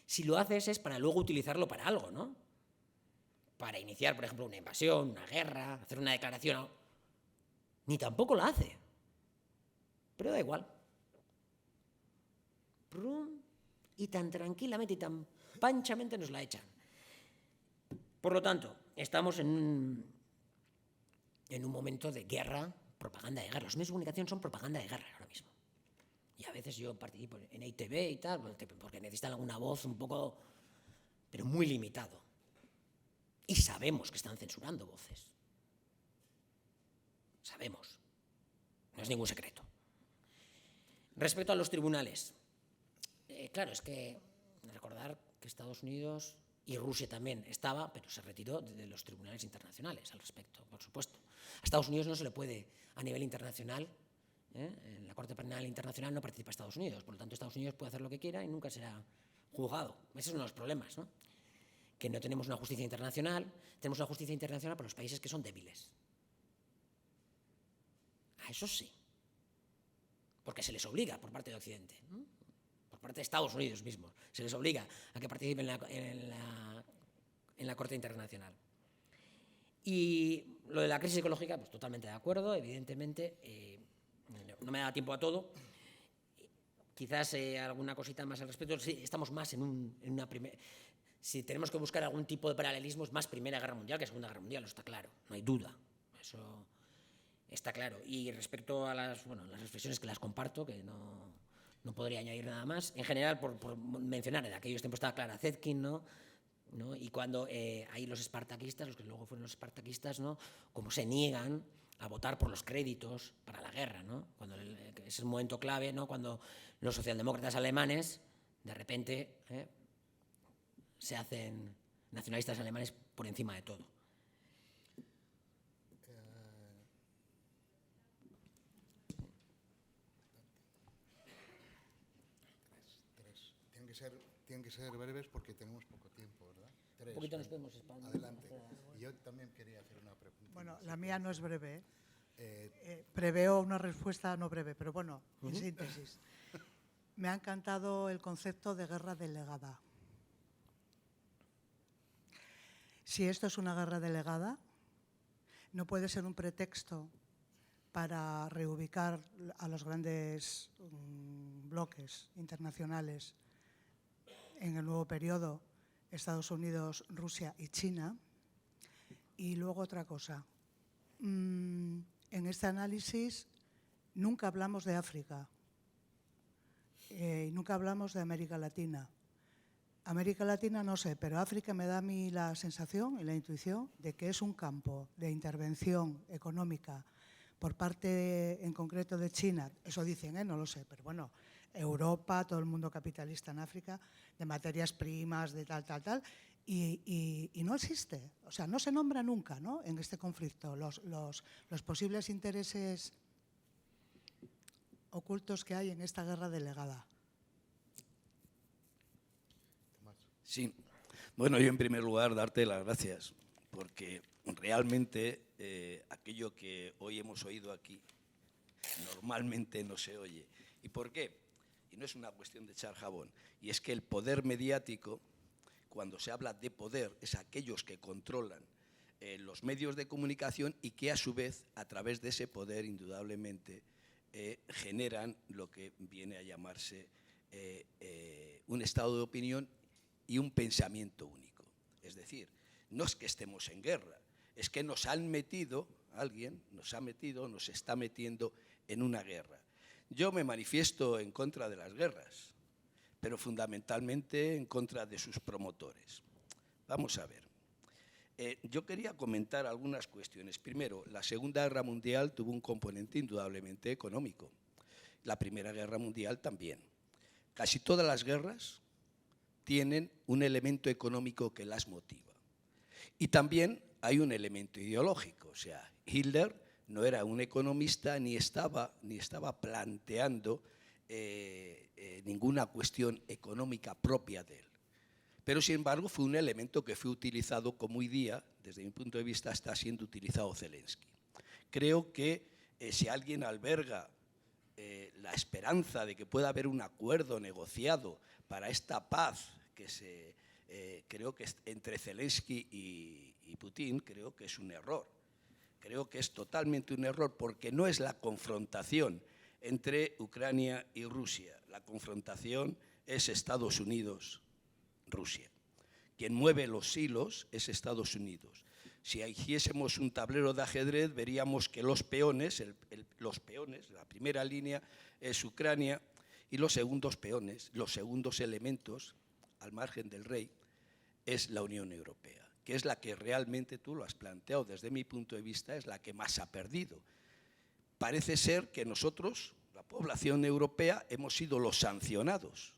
si lo haces es para luego utilizarlo para algo, ¿no? Para iniciar, por ejemplo, una invasión, una guerra, hacer una declaración. Ni tampoco la hace. Pero da igual. Y tan tranquilamente y tan panchamente nos la echan. Por lo tanto, estamos en un momento de guerra, propaganda de guerra. Los medios de comunicación son propaganda de guerra ahora mismo. Y a veces yo participo en ITV y tal, porque necesitan alguna voz un poco, pero muy limitado. Y sabemos que están censurando voces. Sabemos. No es ningún secreto. Respecto a los tribunales, claro, es que recordar que Estados Unidos y Rusia también estaba, pero se retiró de los tribunales internacionales al respecto, por supuesto. A Estados Unidos no se le puede, a nivel internacional, en la Corte Penal Internacional no participa Estados Unidos, por lo tanto Estados Unidos puede hacer lo que quiera y nunca será juzgado. Ese es uno de los problemas, ¿no? Que no tenemos una justicia internacional, tenemos una justicia internacional para los países que son débiles. A eso sí. Porque se les obliga por parte de Occidente, ¿no? Por parte de Estados Unidos mismos, se les obliga a que participen en la Corte Internacional. Y lo de la crisis ecológica, pues totalmente de acuerdo, evidentemente, no me da tiempo a todo. Quizás alguna cosita más al respecto. Sí, estamos más en una primera... Si tenemos que buscar algún tipo de paralelismo, es más Primera Guerra Mundial que Segunda Guerra Mundial, eso está claro, no hay duda. Eso está claro. Y respecto a las reflexiones que las comparto, que no podría añadir nada más, en general, por mencionar, en aquellos tiempos estaba Clara Zetkin, ¿no? Y cuando hay los espartaquistas, los que luego fueron los espartaquistas, ¿no? Como se niegan a votar por los créditos para la guerra, ¿no? Cuando es un momento clave, ¿no? Cuando los socialdemócratas alemanes, de repente, se hacen nacionalistas alemanes por encima de todo. Tienen que ser breves porque tenemos poco tiempo, ¿verdad? Un poquito nos podemos expandir. Adelante. Y yo también quería hacer una pregunta. Bueno, la mía no es breve. Preveo una respuesta no breve, pero bueno, en síntesis. Me ha encantado el concepto de guerra delegada. Si esto es una guerra delegada, no puede ser un pretexto para reubicar a los grandes bloques internacionales en el nuevo periodo, Estados Unidos, Rusia y China. Y luego otra cosa. En este análisis nunca hablamos de África y nunca hablamos de América Latina. América Latina no sé, pero África me da a mí la sensación y la intuición de que es un campo de intervención económica por parte en concreto de China, eso dicen, no lo sé, pero bueno, Europa, todo el mundo capitalista en África, de materias primas, de tal, y no existe, o sea, no se nombra nunca, ¿no? En este conflicto los posibles intereses ocultos que hay en esta guerra delegada. Sí, bueno, yo en primer lugar darte las gracias, porque realmente aquello que hoy hemos oído aquí normalmente no se oye. ¿Y por qué? Y no es una cuestión de echar jabón, y es que el poder mediático, cuando se habla de poder, es aquellos que controlan los medios de comunicación y que a su vez, a través de ese poder, indudablemente, generan lo que viene a llamarse un estado de opinión y un pensamiento único. Es decir, no es que estemos en guerra, es que nos han metido, alguien nos ha metido, nos está metiendo en una guerra. Yo me manifiesto en contra de las guerras, pero fundamentalmente en contra de sus promotores. Vamos a ver. Yo quería comentar algunas cuestiones. Primero, la Segunda Guerra Mundial tuvo un componente indudablemente económico. La Primera Guerra Mundial también. Casi todas las guerras tienen un elemento económico que las motiva. Y también hay un elemento ideológico. O sea, Hitler no era un economista ni estaba planteando ninguna cuestión económica propia de él. Pero, sin embargo, fue un elemento que fue utilizado como hoy día, desde mi punto de vista, está siendo utilizado Zelensky. Creo que si alguien alberga la esperanza de que pueda haber un acuerdo negociado para esta paz que creo que entre Zelensky y Putin, creo que es un error. Creo que es totalmente un error porque no es la confrontación entre Ucrania y Rusia. La confrontación es Estados Unidos, Rusia. Quien mueve los hilos es Estados Unidos. Si hiciésemos un tablero de ajedrez, veríamos que los peones, la primera línea es Ucrania y los segundos peones, los segundos elementos, al margen del rey, es la Unión Europea, que es la que realmente, tú lo has planteado desde mi punto de vista, es la que más ha perdido. Parece ser que nosotros, la población europea, hemos sido los sancionados.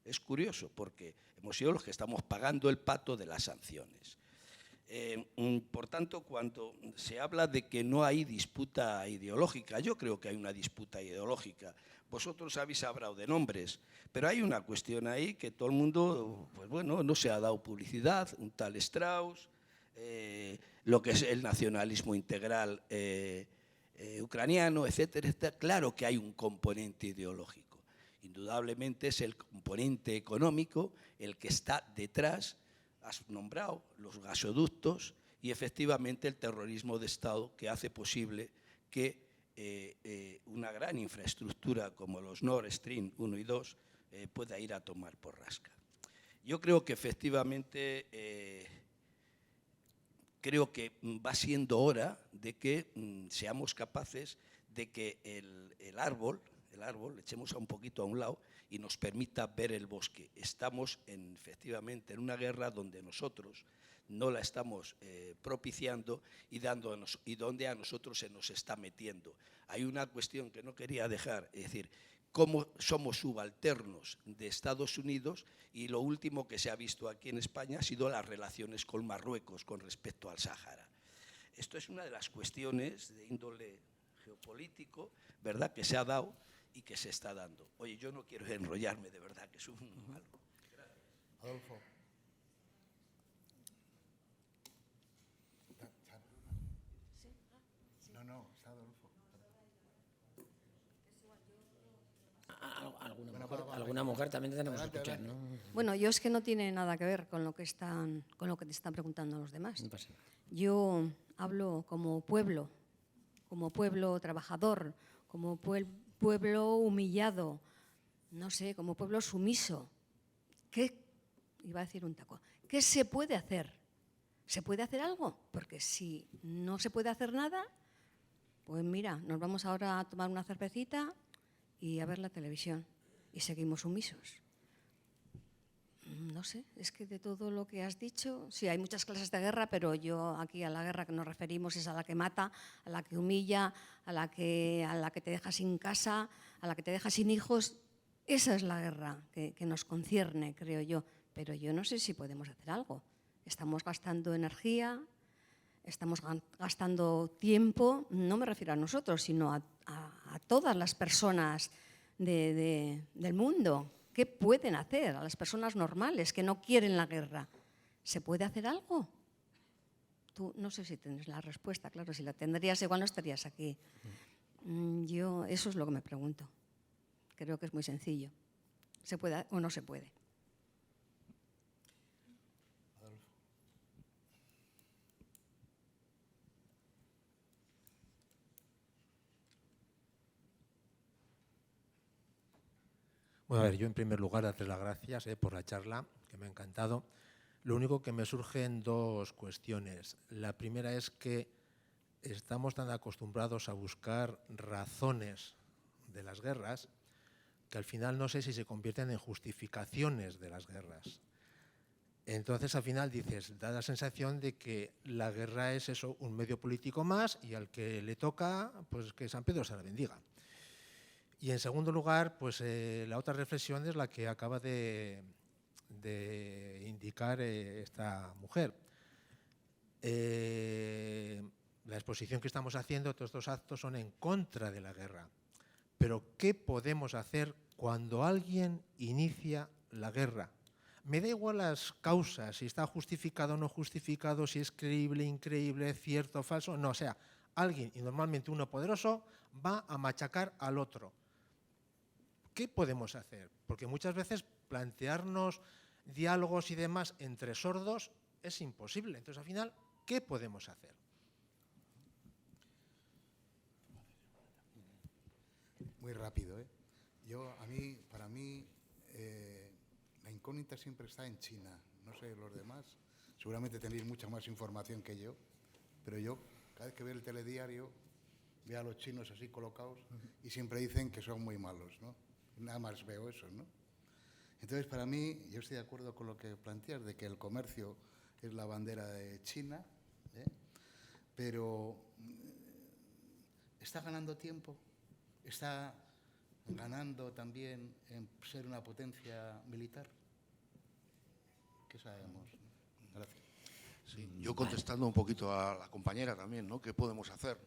Es curioso porque hemos sido los que estamos pagando el pato de las sanciones. Por tanto, cuando se habla de que no hay disputa ideológica, yo creo que hay una disputa ideológica. Vosotros habéis hablado de nombres, pero hay una cuestión ahí que todo el mundo, pues bueno, no se ha dado publicidad, un tal Strauss, lo que es el nacionalismo integral ucraniano, etcétera, etcétera. Claro que hay un componente ideológico. Indudablemente es el componente económico el que está detrás. Has nombrado los gasoductos y efectivamente el terrorismo de Estado que hace posible que una gran infraestructura como los Nord Stream 1 y 2 pueda ir a tomar por rasca. Yo creo que efectivamente creo que va siendo hora de que seamos capaces de que el árbol le echemos un poquito a un lado y nos permita ver el bosque. Estamos efectivamente en una guerra donde nosotros no la estamos propiciando y donde a nosotros se nos está metiendo. Hay una cuestión que no quería dejar, es decir, cómo somos subalternos de Estados Unidos y lo último que se ha visto aquí en España ha sido las relaciones con Marruecos con respecto al Sáhara. Esto es una de las cuestiones de índole geopolítico, ¿verdad?, que se ha dado y que se está dando. Oye, yo no quiero enrollarme, de verdad, que es un malo. Gracias. Adolfo. No, está Adolfo. Alguna mujer también tenemos que escuchar, ¿no? Bueno, yo es que no tiene nada que ver con lo que te están preguntando los demás. No pasa nada. Yo hablo como pueblo trabajador, como pueblo humillado, no sé, como pueblo sumiso. ¿Qué? Iba a decir un taco. ¿Qué se puede hacer? ¿Se puede hacer algo? Porque si no se puede hacer nada, pues mira, nos vamos ahora a tomar una cervecita y a ver la televisión y seguimos sumisos. No sé, es que de todo lo que has dicho, sí, hay muchas clases de guerra, pero yo aquí a la guerra que nos referimos es a la que mata, a la que humilla, a la que te deja sin casa, a la que te deja sin hijos. Esa es la guerra que nos concierne, creo yo. Pero yo no sé si podemos hacer algo. Estamos gastando energía, estamos gastando tiempo, no me refiero a nosotros, sino a todas las personas del mundo. ¿Qué pueden hacer a las personas normales que no quieren la guerra? ¿Se puede hacer algo? Tú no sé si tienes la respuesta, claro, si la tendrías igual no estarías aquí. Yo eso es lo que me pregunto. Creo que es muy sencillo. ¿Se puede o no se puede? Bueno, a ver, yo en primer lugar darles las gracias por la charla, que me ha encantado. Lo único que me surgen dos cuestiones. La primera es que estamos tan acostumbrados a buscar razones de las guerras que al final no sé si se convierten en justificaciones de las guerras. Entonces, al final dices, da la sensación de que la guerra es eso, un medio político más, y al que le toca, pues que San Pedro se la bendiga. Y en segundo lugar, pues la otra reflexión es la que acaba de indicar esta mujer. La exposición que estamos haciendo, todos estos actos son en contra de la guerra. Pero ¿qué podemos hacer cuando alguien inicia la guerra? Me da igual las causas, si está justificado o no justificado, si es creíble, increíble, cierto o falso. No, o sea, alguien, y normalmente uno poderoso, va a machacar al otro. ¿Qué podemos hacer? Porque muchas veces plantearnos diálogos y demás entre sordos es imposible. Entonces, al final, ¿qué podemos hacer? Muy rápido, ¿eh? Para mí, la incógnita siempre está en China. No sé los demás, seguramente tenéis mucha más información que yo, pero yo, cada vez que veo el telediario, veo a los chinos así colocados y siempre dicen que son muy malos, ¿no? Nada más veo eso, ¿no? Entonces, para mí, yo estoy de acuerdo con lo que planteas, de que el comercio es la bandera de China, ¿eh? Pero ¿está ganando tiempo? ¿Está ganando también en ser una potencia militar? ¿Qué sabemos? Gracias. Sí, yo contestando un poquito a la compañera también, ¿no? ¿Qué podemos hacer?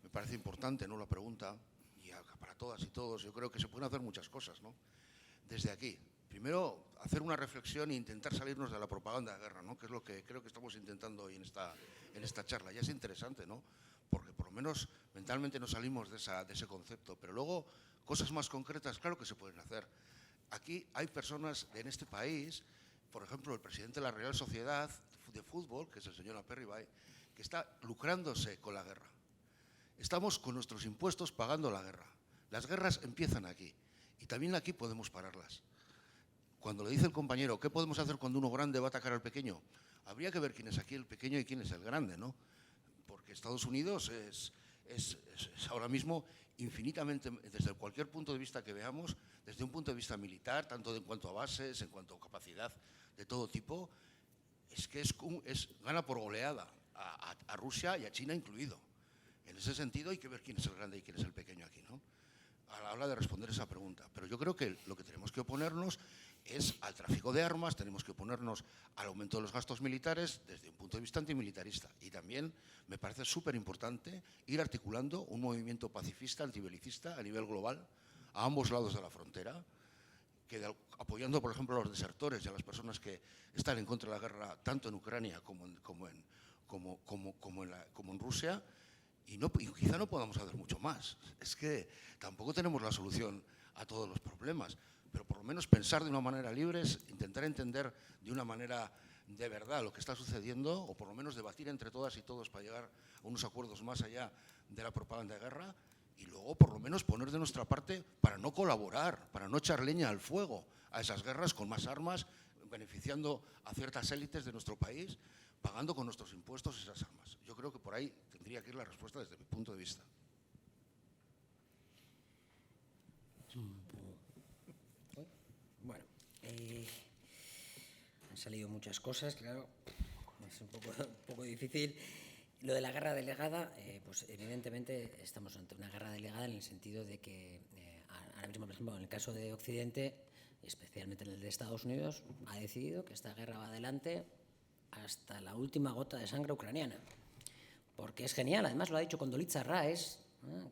Me parece importante, ¿no?, la pregunta, y para todas y todos, yo creo que se pueden hacer muchas cosas, ¿no? Desde aquí. Primero, hacer una reflexión e intentar salirnos de la propaganda de guerra, ¿no?, que es lo que creo que estamos intentando hoy en esta charla. Ya es interesante, ¿no?, porque por lo menos mentalmente nos salimos de ese concepto, pero luego cosas más concretas, claro que se pueden hacer. Aquí hay personas en este país, por ejemplo, el presidente de la Real Sociedad de Fútbol, que es el señor Aperribay, que está lucrándose con la guerra. Estamos con nuestros impuestos pagando la guerra. Las guerras empiezan aquí y también aquí podemos pararlas. Cuando le dice el compañero, ¿qué podemos hacer cuando uno grande va a atacar al pequeño? Habría que ver quién es aquí el pequeño y quién es el grande, ¿no? Porque Estados Unidos es ahora mismo infinitamente, desde cualquier punto de vista que veamos, desde un punto de vista militar, tanto en cuanto a bases, en cuanto a capacidad de todo tipo, es que gana por goleada a Rusia y a China incluido. En ese sentido hay que ver quién es el grande y quién es el pequeño aquí, ¿no?, a la hora de responder esa pregunta. Pero yo creo que lo que tenemos que oponernos es al tráfico de armas, tenemos que oponernos al aumento de los gastos militares desde un punto de vista antimilitarista. Y también me parece súper importante ir articulando un movimiento pacifista, antibelicista a nivel global, a ambos lados de la frontera, apoyando, por ejemplo, a los desertores y a las personas que están en contra de la guerra, tanto en Ucrania como en Rusia. Y quizá no podamos hacer mucho más. Es que tampoco tenemos la solución a todos los problemas, pero por lo menos pensar de una manera libre es intentar entender de una manera de verdad lo que está sucediendo, o por lo menos debatir entre todas y todos para llegar a unos acuerdos más allá de la propaganda de guerra, y luego por lo menos poner de nuestra parte para no colaborar, para no echar leña al fuego a esas guerras con más armas, beneficiando a ciertas élites de nuestro país, pagando con nuestros impuestos esas armas. Yo creo que por ahí tendría que ir la respuesta desde mi punto de vista. Bueno, han salido muchas cosas, claro, es un poco difícil. Lo de la guerra delegada, pues evidentemente estamos ante una guerra delegada en el sentido de que ahora mismo, por ejemplo, en el caso de Occidente, especialmente en el de Estados Unidos, ha decidido que esta guerra va adelante hasta la última gota de sangre ucraniana. Porque es genial, además lo ha dicho Condoleezza Rice,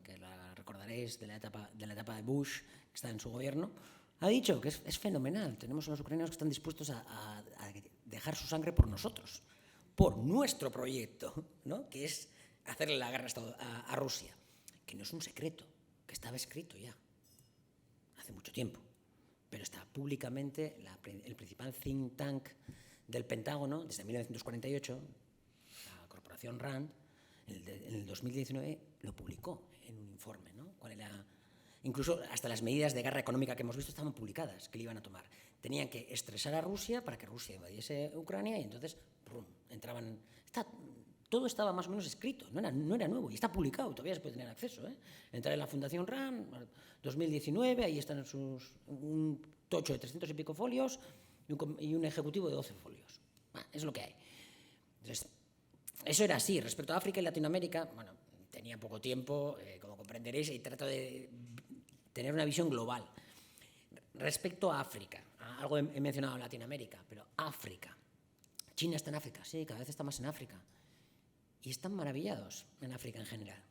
que la recordaréis de la etapa de Bush, que está en su gobierno, ha dicho que es fenomenal. Tenemos a los ucranianos que están dispuestos a dejar su sangre por nosotros, por nuestro proyecto, ¿no?, que es hacerle la guerra a Rusia, que no es un secreto, que estaba escrito ya hace mucho tiempo, pero está públicamente el principal think tank del Pentágono desde 1948, la corporación RAND, en el 2019 lo publicó en un informe, ¿no? ¿Cuál era? Incluso hasta las medidas de guerra económica que hemos visto estaban publicadas, que le iban a tomar. Tenían que estresar a Rusia para que Rusia invadiese Ucrania y entonces entraban. Está todo estaba más o menos escrito, no era nuevo, y está publicado, todavía se puede tener acceso. Entrar en la Fundación RAND, 2019, ahí están un tocho de 300 y pico folios y un ejecutivo de 12 folios. Es lo que hay. Entonces, eso era así. Respecto a África y Latinoamérica, bueno, tenía poco tiempo, como comprenderéis, y trato de tener una visión global. Respecto a África, algo he mencionado Latinoamérica, pero África. China está en África, sí, cada vez está más en África. Y están maravillados en África en general.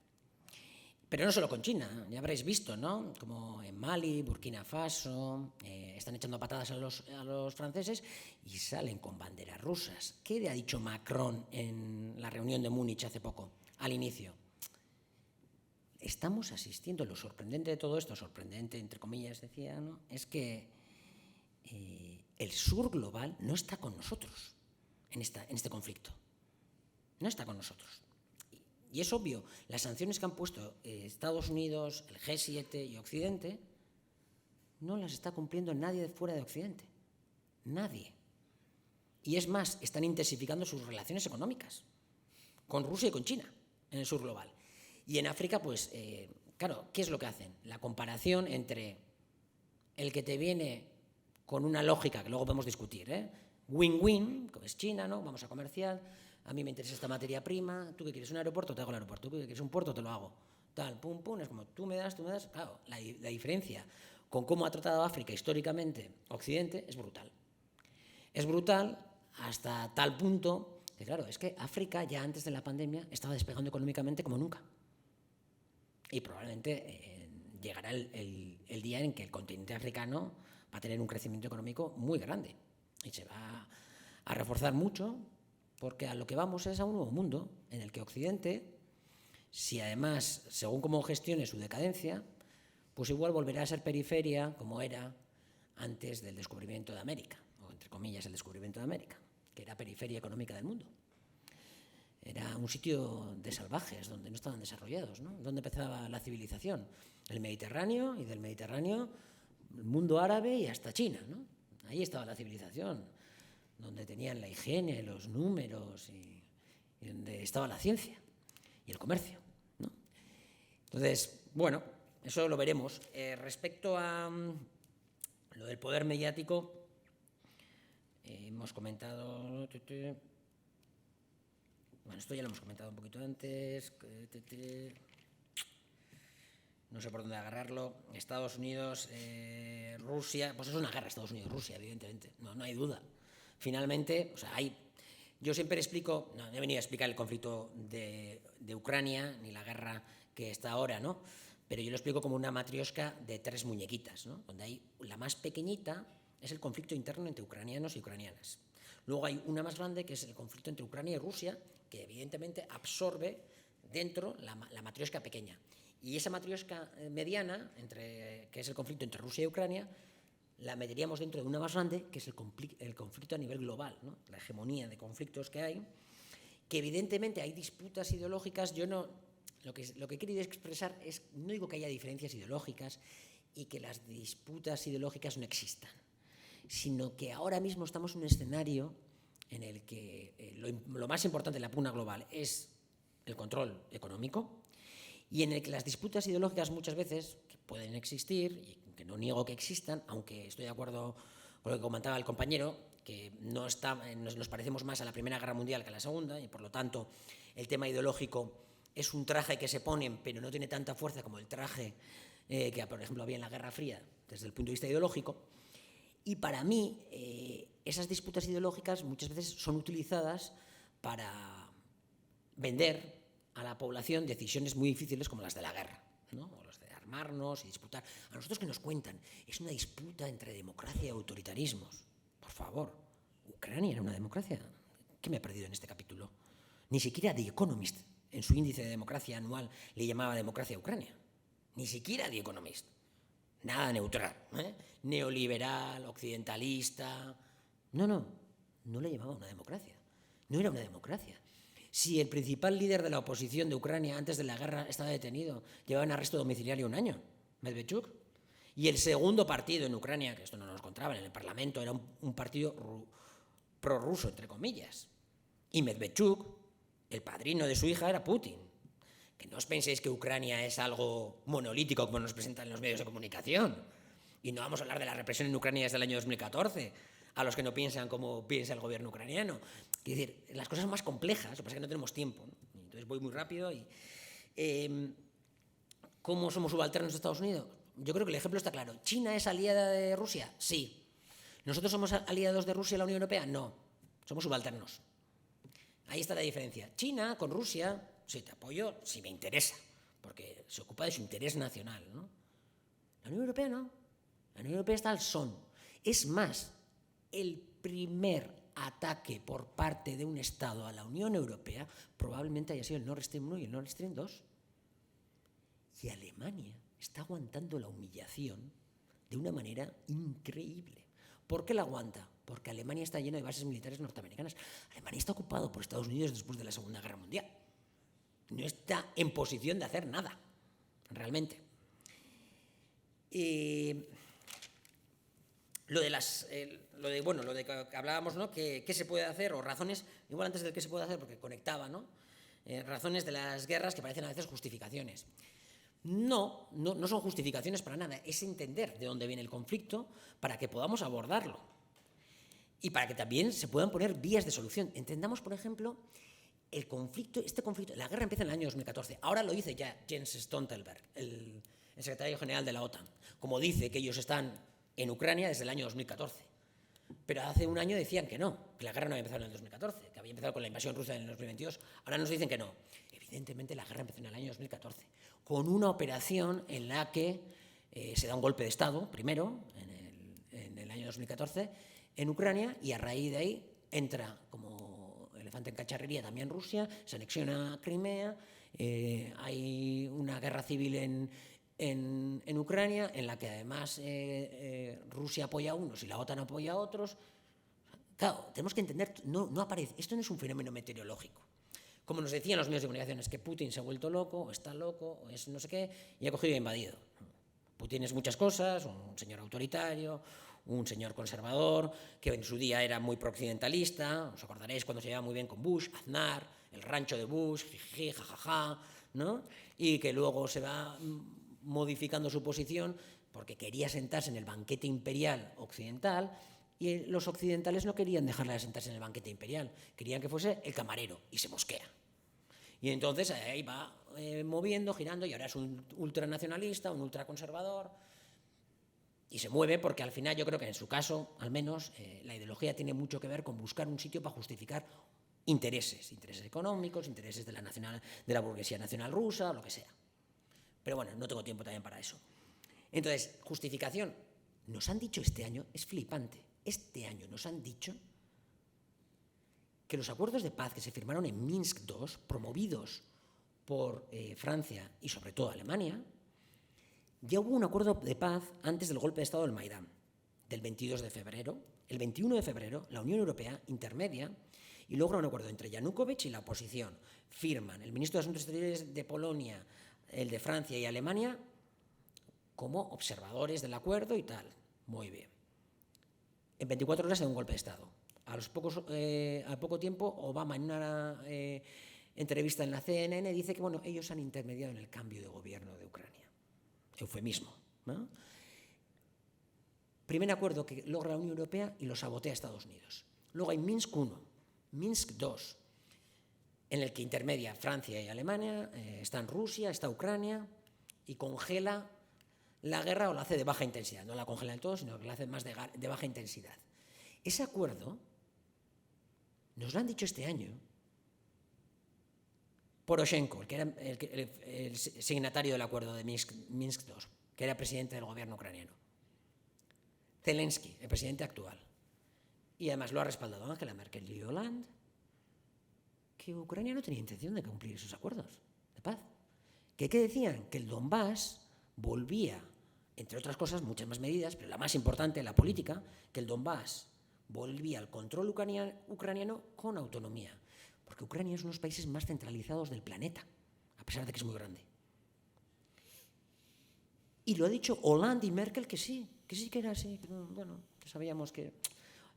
Pero no solo con China, ya habréis visto, ¿no? Como en Mali, Burkina Faso, están echando patadas a los franceses y salen con banderas rusas. ¿Qué le ha dicho Macron en la reunión de Múnich hace poco, al inicio? Estamos asistiendo, lo sorprendente de todo esto, sorprendente entre comillas decía, ¿no? Es que el sur global no está con nosotros en este conflicto. No está con nosotros. Y es obvio, las sanciones que han puesto Estados Unidos, el G7 y Occidente, no las está cumpliendo nadie fuera de Occidente. Nadie. Y es más, están intensificando sus relaciones económicas con Rusia y con China en el sur global. Y en África, pues, claro, ¿qué es lo que hacen? La comparación entre el que te viene con una lógica que luego podemos discutir, win-win, como es China, ¿no? Vamos a comercial. A mí me interesa esta materia prima, tú que quieres un aeropuerto, te hago el aeropuerto, tú que quieres un puerto, te lo hago. Tal, pum, pum, es como tú me das, claro, la diferencia con cómo ha tratado África históricamente Occidente es brutal. Es brutal hasta tal punto que, claro, es que África ya antes de la pandemia estaba despegando económicamente como nunca. Y probablemente llegará el día en que el continente africano va a tener un crecimiento económico muy grande y se va a reforzar mucho. Porque a lo que vamos es a un nuevo mundo en el que Occidente, si además, según cómo gestione su decadencia, pues igual volverá a ser periferia como era antes del descubrimiento de América, o entre comillas el descubrimiento de América, que era periferia económica del mundo. Era un sitio de salvajes, donde no estaban desarrollados, ¿no? Donde empezaba la civilización, el Mediterráneo, y del Mediterráneo el mundo árabe y hasta China, ¿no? Ahí estaba la civilización, donde tenían la higiene, los números y donde estaba la ciencia y el comercio, ¿no? Entonces, bueno, eso lo veremos. Respecto a lo del poder mediático, hemos comentado... Bueno, esto ya lo hemos comentado un poquito antes. No sé por dónde agarrarlo. Estados Unidos, Rusia... Pues es una guerra Estados Unidos-Rusia, evidentemente, no hay duda. Finalmente, o sea, yo siempre explico, no he venido a explicar el conflicto de Ucrania, ni la guerra que está ahora, ¿no? Pero yo lo explico como una matrioshka de 3 muñequitas, ¿no? Donde hay la más pequeñita es el conflicto interno entre ucranianos y ucranianas. Luego hay una más grande que es el conflicto entre Ucrania y Rusia, que evidentemente absorbe dentro la matrioshka pequeña. Y esa matrioshka mediana, que es el conflicto entre Rusia y Ucrania, la meteríamos dentro de una más grande, que es el conflicto a nivel global, ¿no? La hegemonía de conflictos que hay, que evidentemente hay disputas ideológicas. Yo no, lo que he querido expresar es, no digo que haya diferencias ideológicas y que las disputas ideológicas no existan, sino que ahora mismo estamos en un escenario en el que lo más importante de la pugna global es el control económico, y en el que las disputas ideológicas muchas veces, que pueden existir, y que no niego que existan, aunque estoy de acuerdo con lo que comentaba el compañero, que nos parecemos más a la Primera Guerra Mundial que a la Segunda, y por lo tanto el tema ideológico es un traje que se ponen, pero no tiene tanta fuerza como el traje que, por ejemplo, había en la Guerra Fría desde el punto de vista ideológico. Y para mí, esas disputas ideológicas muchas veces son utilizadas para vender a la población decisiones muy difíciles como las de la guerra, ¿no? O las de armarnos y disputar. A nosotros, ¿qué nos cuentan? Es una disputa entre democracia y autoritarismos. Por favor, Ucrania era una democracia. ¿Qué me he perdido en este capítulo? Ni siquiera The Economist, en su índice de democracia anual, le llamaba democracia a Ucrania. Ni siquiera The Economist. Nada neutral, neoliberal, occidentalista. No le llamaba una democracia. No era una democracia. Si el principal líder de la oposición de Ucrania antes de la guerra estaba detenido, llevaba en arresto domiciliario 1 año, Medvedchuk, y el segundo partido en Ucrania, que esto no nos contaban, en el Parlamento era un partido prorruso, entre comillas, y Medvedchuk el padrino de su hija era Putin. Que no os penséis que Ucrania es algo monolítico como nos presentan en los medios de comunicación. Y no vamos a hablar de la represión en Ucrania desde el año 2014, a los que no piensan como piensa el gobierno ucraniano. Quiero decir, las cosas son más complejas, lo que pasa es que no tenemos tiempo, ¿no? Entonces voy muy rápido. ¿Cómo somos subalternos de Estados Unidos? Yo creo que el ejemplo está claro. ¿China es aliada de Rusia? Sí. ¿Nosotros somos aliados de Rusia y la Unión Europea? No. Somos subalternos. Ahí está la diferencia. China con Rusia, sí, te apoyo si me interesa, porque se ocupa de su interés nacional, ¿no? La Unión Europea no. La Unión Europea está al son. Es más, el primer ataque por parte de un Estado a la Unión Europea probablemente haya sido el Nord Stream 1 y el Nord Stream 2. Y Alemania está aguantando la humillación de una manera increíble. ¿Por qué la aguanta? Porque Alemania está llena de bases militares norteamericanas. Alemania está ocupado por Estados Unidos después de la Segunda Guerra Mundial. No está en posición de hacer nada, realmente. Lo de que hablábamos, ¿no? ¿Qué se puede hacer? O razones, igual antes del qué se puede hacer, porque conectaba, ¿no? Razones de las guerras que parecen a veces justificaciones. No son justificaciones para nada, es entender de dónde viene el conflicto para que podamos abordarlo y para que también se puedan poner vías de solución. Entendamos, por ejemplo, este conflicto, la guerra empieza en el año 2014, ahora lo dice ya Jens Stoltenberg, el secretario general de la OTAN, como dice que ellos están en Ucrania desde el año 2014. Pero hace un año decían que no, que la guerra no había empezado en el 2014, que había empezado con la invasión rusa en el 2022. Ahora nos dicen que no. Evidentemente la guerra empezó en el año 2014, con una operación en la que se da un golpe de Estado, primero, en el año 2014, en Ucrania, y a raíz de ahí entra como elefante en cacharrería también Rusia, se anexiona Crimea, hay una guerra civil en Ucrania, en la que además Rusia apoya a unos y la OTAN apoya a otros. Claro, tenemos que entender, no aparece, esto no es un fenómeno meteorológico. Como nos decían los medios de comunicación, es que Putin se ha vuelto loco, o está loco, o es no sé qué, y ha cogido y ha invadido. Putin es muchas cosas, un señor autoritario, un señor conservador, que en su día era muy prooccidentalista, os acordaréis cuando se llevaba muy bien con Bush, Aznar, el rancho de Bush, jiji, jajaja, ¿no? Y que luego se va modificando su posición porque quería sentarse en el banquete imperial occidental, y los occidentales no querían dejarle de sentarse en el banquete imperial, querían que fuese el camarero, y se mosquea. Y entonces ahí va moviendo, girando, y ahora es un ultranacionalista, un ultraconservador, y se mueve porque al final yo creo que en su caso, al menos, la ideología tiene mucho que ver con buscar un sitio para justificar intereses económicos, intereses de la burguesía nacional rusa, o lo que sea. Pero bueno, no tengo tiempo también para eso. Entonces, justificación. Nos han dicho este año, es flipante, este año nos han dicho que los acuerdos de paz que se firmaron en Minsk II, promovidos por Francia y sobre todo Alemania, ya hubo un acuerdo de paz antes del golpe de Estado del Maidán, del 22 de febrero. El 21 de febrero, la Unión Europea intermedia y logra un acuerdo entre Yanukovych y la oposición. Firman el ministro de Asuntos Exteriores de Polonia, el de Francia y Alemania, como observadores del acuerdo y tal. Muy bien. En 24 horas se da un golpe de Estado. Al poco tiempo, Obama, en una entrevista en la CNN, dice que bueno, ellos han intermediado en el cambio de gobierno de Ucrania. Eufemismo, ¿no? Primer acuerdo que logra la Unión Europea y lo sabotea Estados Unidos. Luego hay Minsk I, Minsk II, en el que intermedia Francia y Alemania, está en Rusia, está Ucrania, y congela la guerra, o la hace de baja intensidad. No la congela del todo, sino que la hace más de baja intensidad. Ese acuerdo nos lo han dicho este año Poroshenko, que era el signatario del acuerdo de Minsk II, que era presidente del gobierno ucraniano. Zelensky, el presidente actual. Y además lo ha respaldado Angela Merkel y Hollande, que Ucrania no tenía intención de cumplir esos acuerdos de paz. ¿Qué decían? Que el Donbass volvía, entre otras cosas, muchas más medidas, pero la más importante, la política, que el Donbass volvía al control ucraniano con autonomía. Porque Ucrania es uno de los países más centralizados del planeta, a pesar de que es muy grande. Y lo ha dicho Hollande y Merkel que sí que era así. Bueno, que sabíamos que...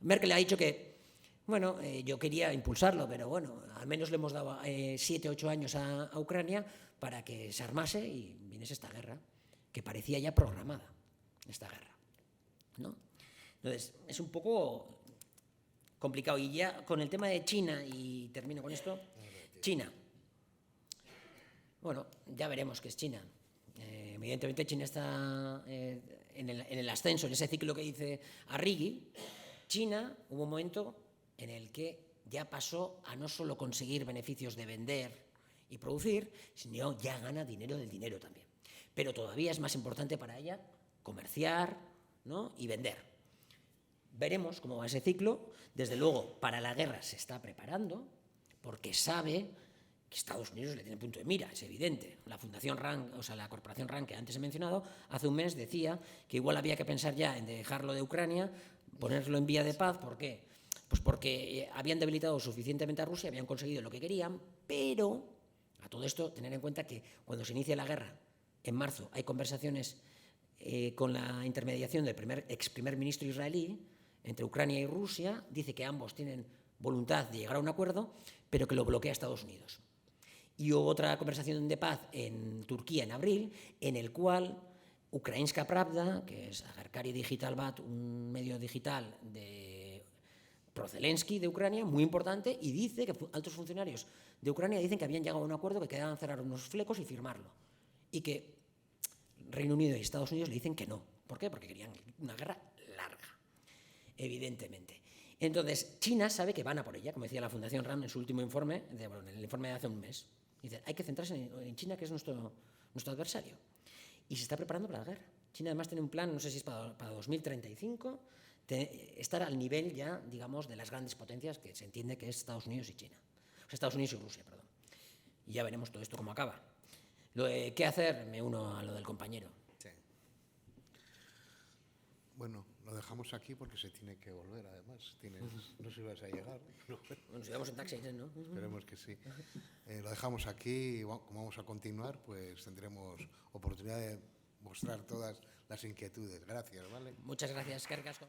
Merkel ha dicho que Bueno, yo quería impulsarlo, pero bueno, al menos le hemos dado 7, 8 años a Ucrania para que se armase y viniese esta guerra, que parecía ya programada, esta guerra, ¿no? Entonces, es un poco complicado. Y ya con el tema de China, y termino con esto, China. Bueno, ya veremos qué es China. Evidentemente China está en el ascenso, en ese ciclo que dice Arrighi. China hubo un momento en el que ya pasó a no solo conseguir beneficios de vender y producir, sino ya gana dinero del dinero también. Pero todavía es más importante para ella comerciar, ¿no?, y vender. Veremos cómo va ese ciclo. Desde luego, para la guerra se está preparando, porque sabe que Estados Unidos le tiene punto de mira, es evidente. La Fundación RAND, o sea, la corporación RAND que antes he mencionado, hace un mes decía que igual había que pensar ya en dejarlo de Ucrania, ponerlo en vía de paz. ¿Por qué? Pues porque habían debilitado suficientemente a Rusia, habían conseguido lo que querían, pero a todo esto tener en cuenta que cuando se inicia la guerra, en marzo, hay conversaciones con la intermediación del ex primer ministro israelí entre Ucrania y Rusia. Dice que ambos tienen voluntad de llegar a un acuerdo, pero que lo bloquea Estados Unidos. Y hubo otra conversación de paz en Turquía en abril, en el cual Ukrainska Pravda, que es Agarkari Digital Bat, un medio digital de pro-Zelensky de Ucrania, muy importante, y dice que altos funcionarios de Ucrania dicen que habían llegado a un acuerdo, que quedaban cerrar unos flecos y firmarlo. Y que Reino Unido y Estados Unidos le dicen que no. ¿Por qué? Porque querían una guerra larga, evidentemente. Entonces, China sabe que van a por ella, como decía la Fundación RAND en su último informe, en el informe de hace un mes. Dice, hay que centrarse en China, que es nuestro adversario. Y se está preparando para la guerra. China además tiene un plan, no sé si es para 2035, estar al nivel ya, digamos, de las grandes potencias que se entiende que es Estados Unidos y China. O sea, Estados Unidos y Rusia, perdón. Y ya veremos todo esto cómo acaba. Lo de qué hacer, me uno a lo del compañero. Sí. Bueno, lo dejamos aquí porque se tiene que volver, además. No sé si vas a llegar. Pero Bueno, si vamos en taxi, ¿no? esperemos que sí. Lo dejamos aquí y como vamos a continuar, pues tendremos oportunidad de mostrar todas las inquietudes. Gracias, ¿vale? Muchas gracias, Eskerrik asko.